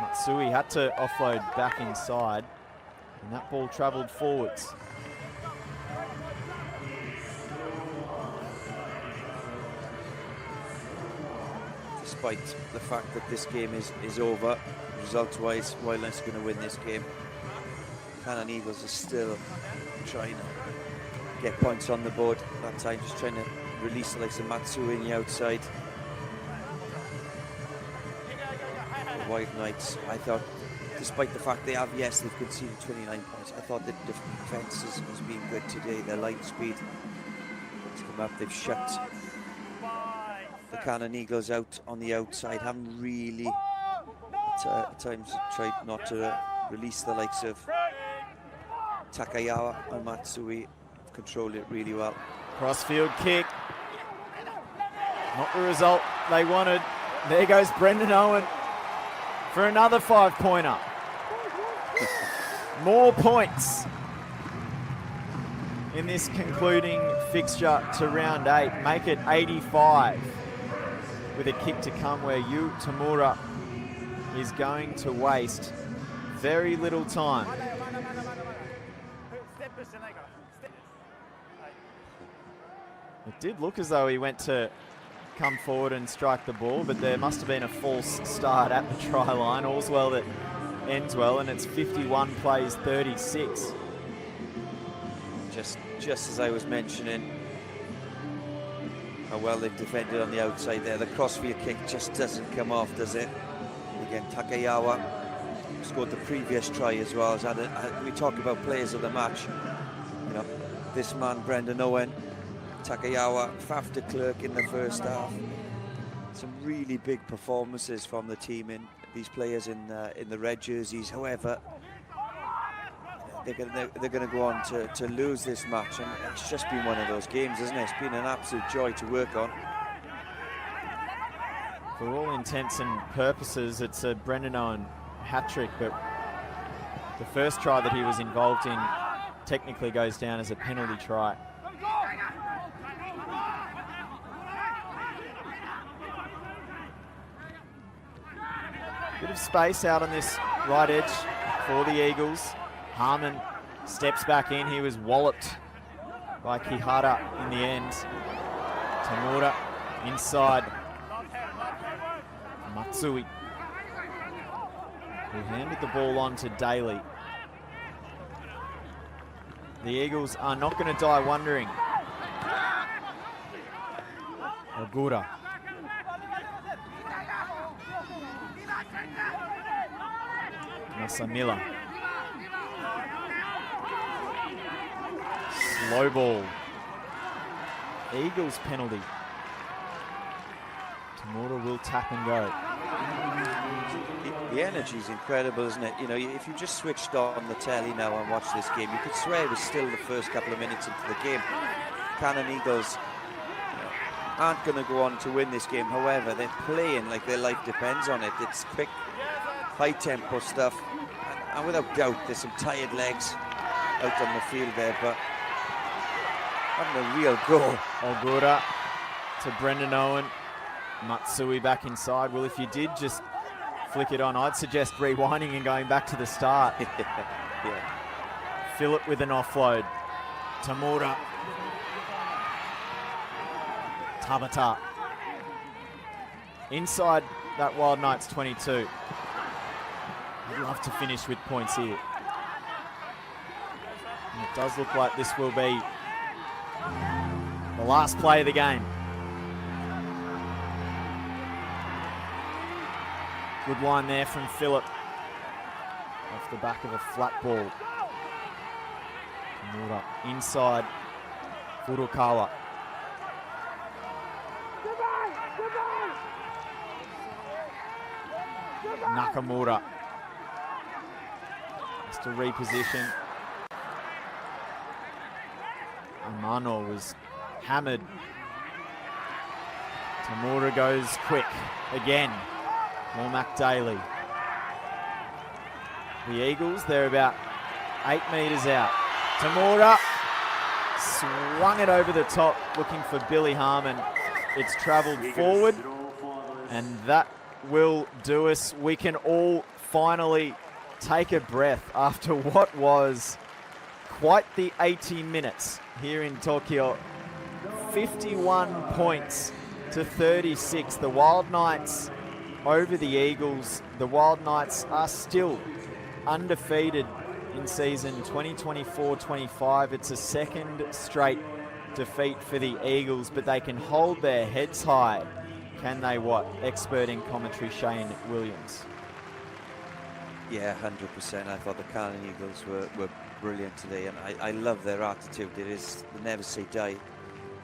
Matsui had to offload back inside, and that ball travelled forwards. Despite the fact that this game is over, result-wise, Wildknights are going to win this game. Canon Eagles are still trying to get points on the board. That time just trying to release the likes of Matsui in the outside. The Wildknights, I thought, despite the fact they have, yes, they've conceded 29 points, I thought the defence has been good today. Their line speed has come up. They've shut the Canon Eagles out on the outside. Haven't really, at times, tried not to release the likes of Takayawa and Matsui. Controlled it really well. Crossfield kick. Not the result they wanted. There goes Brendan Owen for another 5-pointer. More points in this concluding fixture to round 8. Make it 85 with a kick to come where Yu Tamura is going to waste very little time. It did look as though he went to come forward and strike the ball, but there must have been a false start at the try line. All's well that ends well, and it's 51 plays 36. Just as I was mentioning how well they've defended on the outside there, the crossfield kick just doesn't come off, does it? Again, Takayawa scored the previous try as well. We talk about players of the match. You know, this man, Brendan Owen, Takayawa, Faf de Klerk in the first half. Some really big performances from the team, in these players in the red jerseys. However, they're going to go on to lose this match, and it's just been one of those games, isn't it? It's been an absolute joy to work on. For all intents and purposes, it's a Brendan Owen hat-trick, but the first try that he was involved in technically goes down as a penalty try. Bit of space out on this right edge for the Eagles. Harmon steps back in. He was walloped by Kihara in the end. Tamura inside. Matsui, who handed the ball on to Daly. The Eagles are not going to die wondering. Ogura. Masamila. Slow ball. Eagles penalty. Tamura will tap and go. The energy is incredible, isn't it? You know, if you just switched on the telly now and watched this game, you could swear it was still the first couple of minutes into the game. Canon Eagles aren't going to go on to win this game. However, they're playing like their life depends on it. It's quick, high-tempo stuff. And without doubt, there's some tired legs out on the field there, but having a real go. Ogura to Brendan Owen. Matsui back inside. Well, if you did just flick it on, I'd suggest rewinding and going back to the start. Yeah. Phillip with an offload. Tamura. Tabata. Inside that Wildknights 22. I'd love to finish with points here. And it does look like this will be the last play of the game. Good line there from Phillip. Off the back of a flat ball. Tamura inside. Furukawa. Nakamura has to reposition. Amano was hammered. Tamura goes quick again. Cormac Daly. The Eagles, they're about 8 metres out. Tamura swung it over the top, looking for Billy Harmon. It's travelled forward, and that will do us. We can all finally take a breath after what was quite the 80 minutes here in Tokyo. 51 points to 36. The Wildknights over the Eagles. The Wildknights are still undefeated in season 2024-25. It's a second straight defeat for the Eagles, but they can hold their heads high. Can they what? Expert in commentary, Shane Williams. Yeah, 100%. I thought the Canon Eagles were brilliant today, and I love their attitude. It is the never say die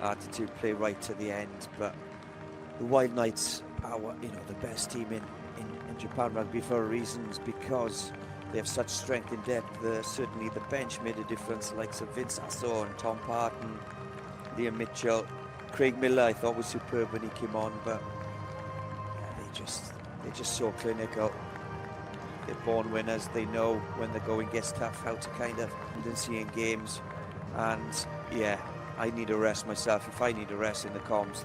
attitude, play right to the end. But the Wildknights are, the best team in Japan rugby for reasons, because they have such strength in depth. Certainly the bench made a difference, like Vince Asso and Tom Parton, Liam Mitchell. Craig Miller I thought was superb when he came on, but yeah, they're just so clinical. They're born winners. They know when the going gets tough how to kind of tendency in games. And yeah, I need a rest myself. If I need a rest in the comms,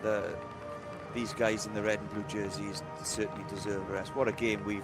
these guys in the red and blue jerseys certainly deserve a rest. What a game we've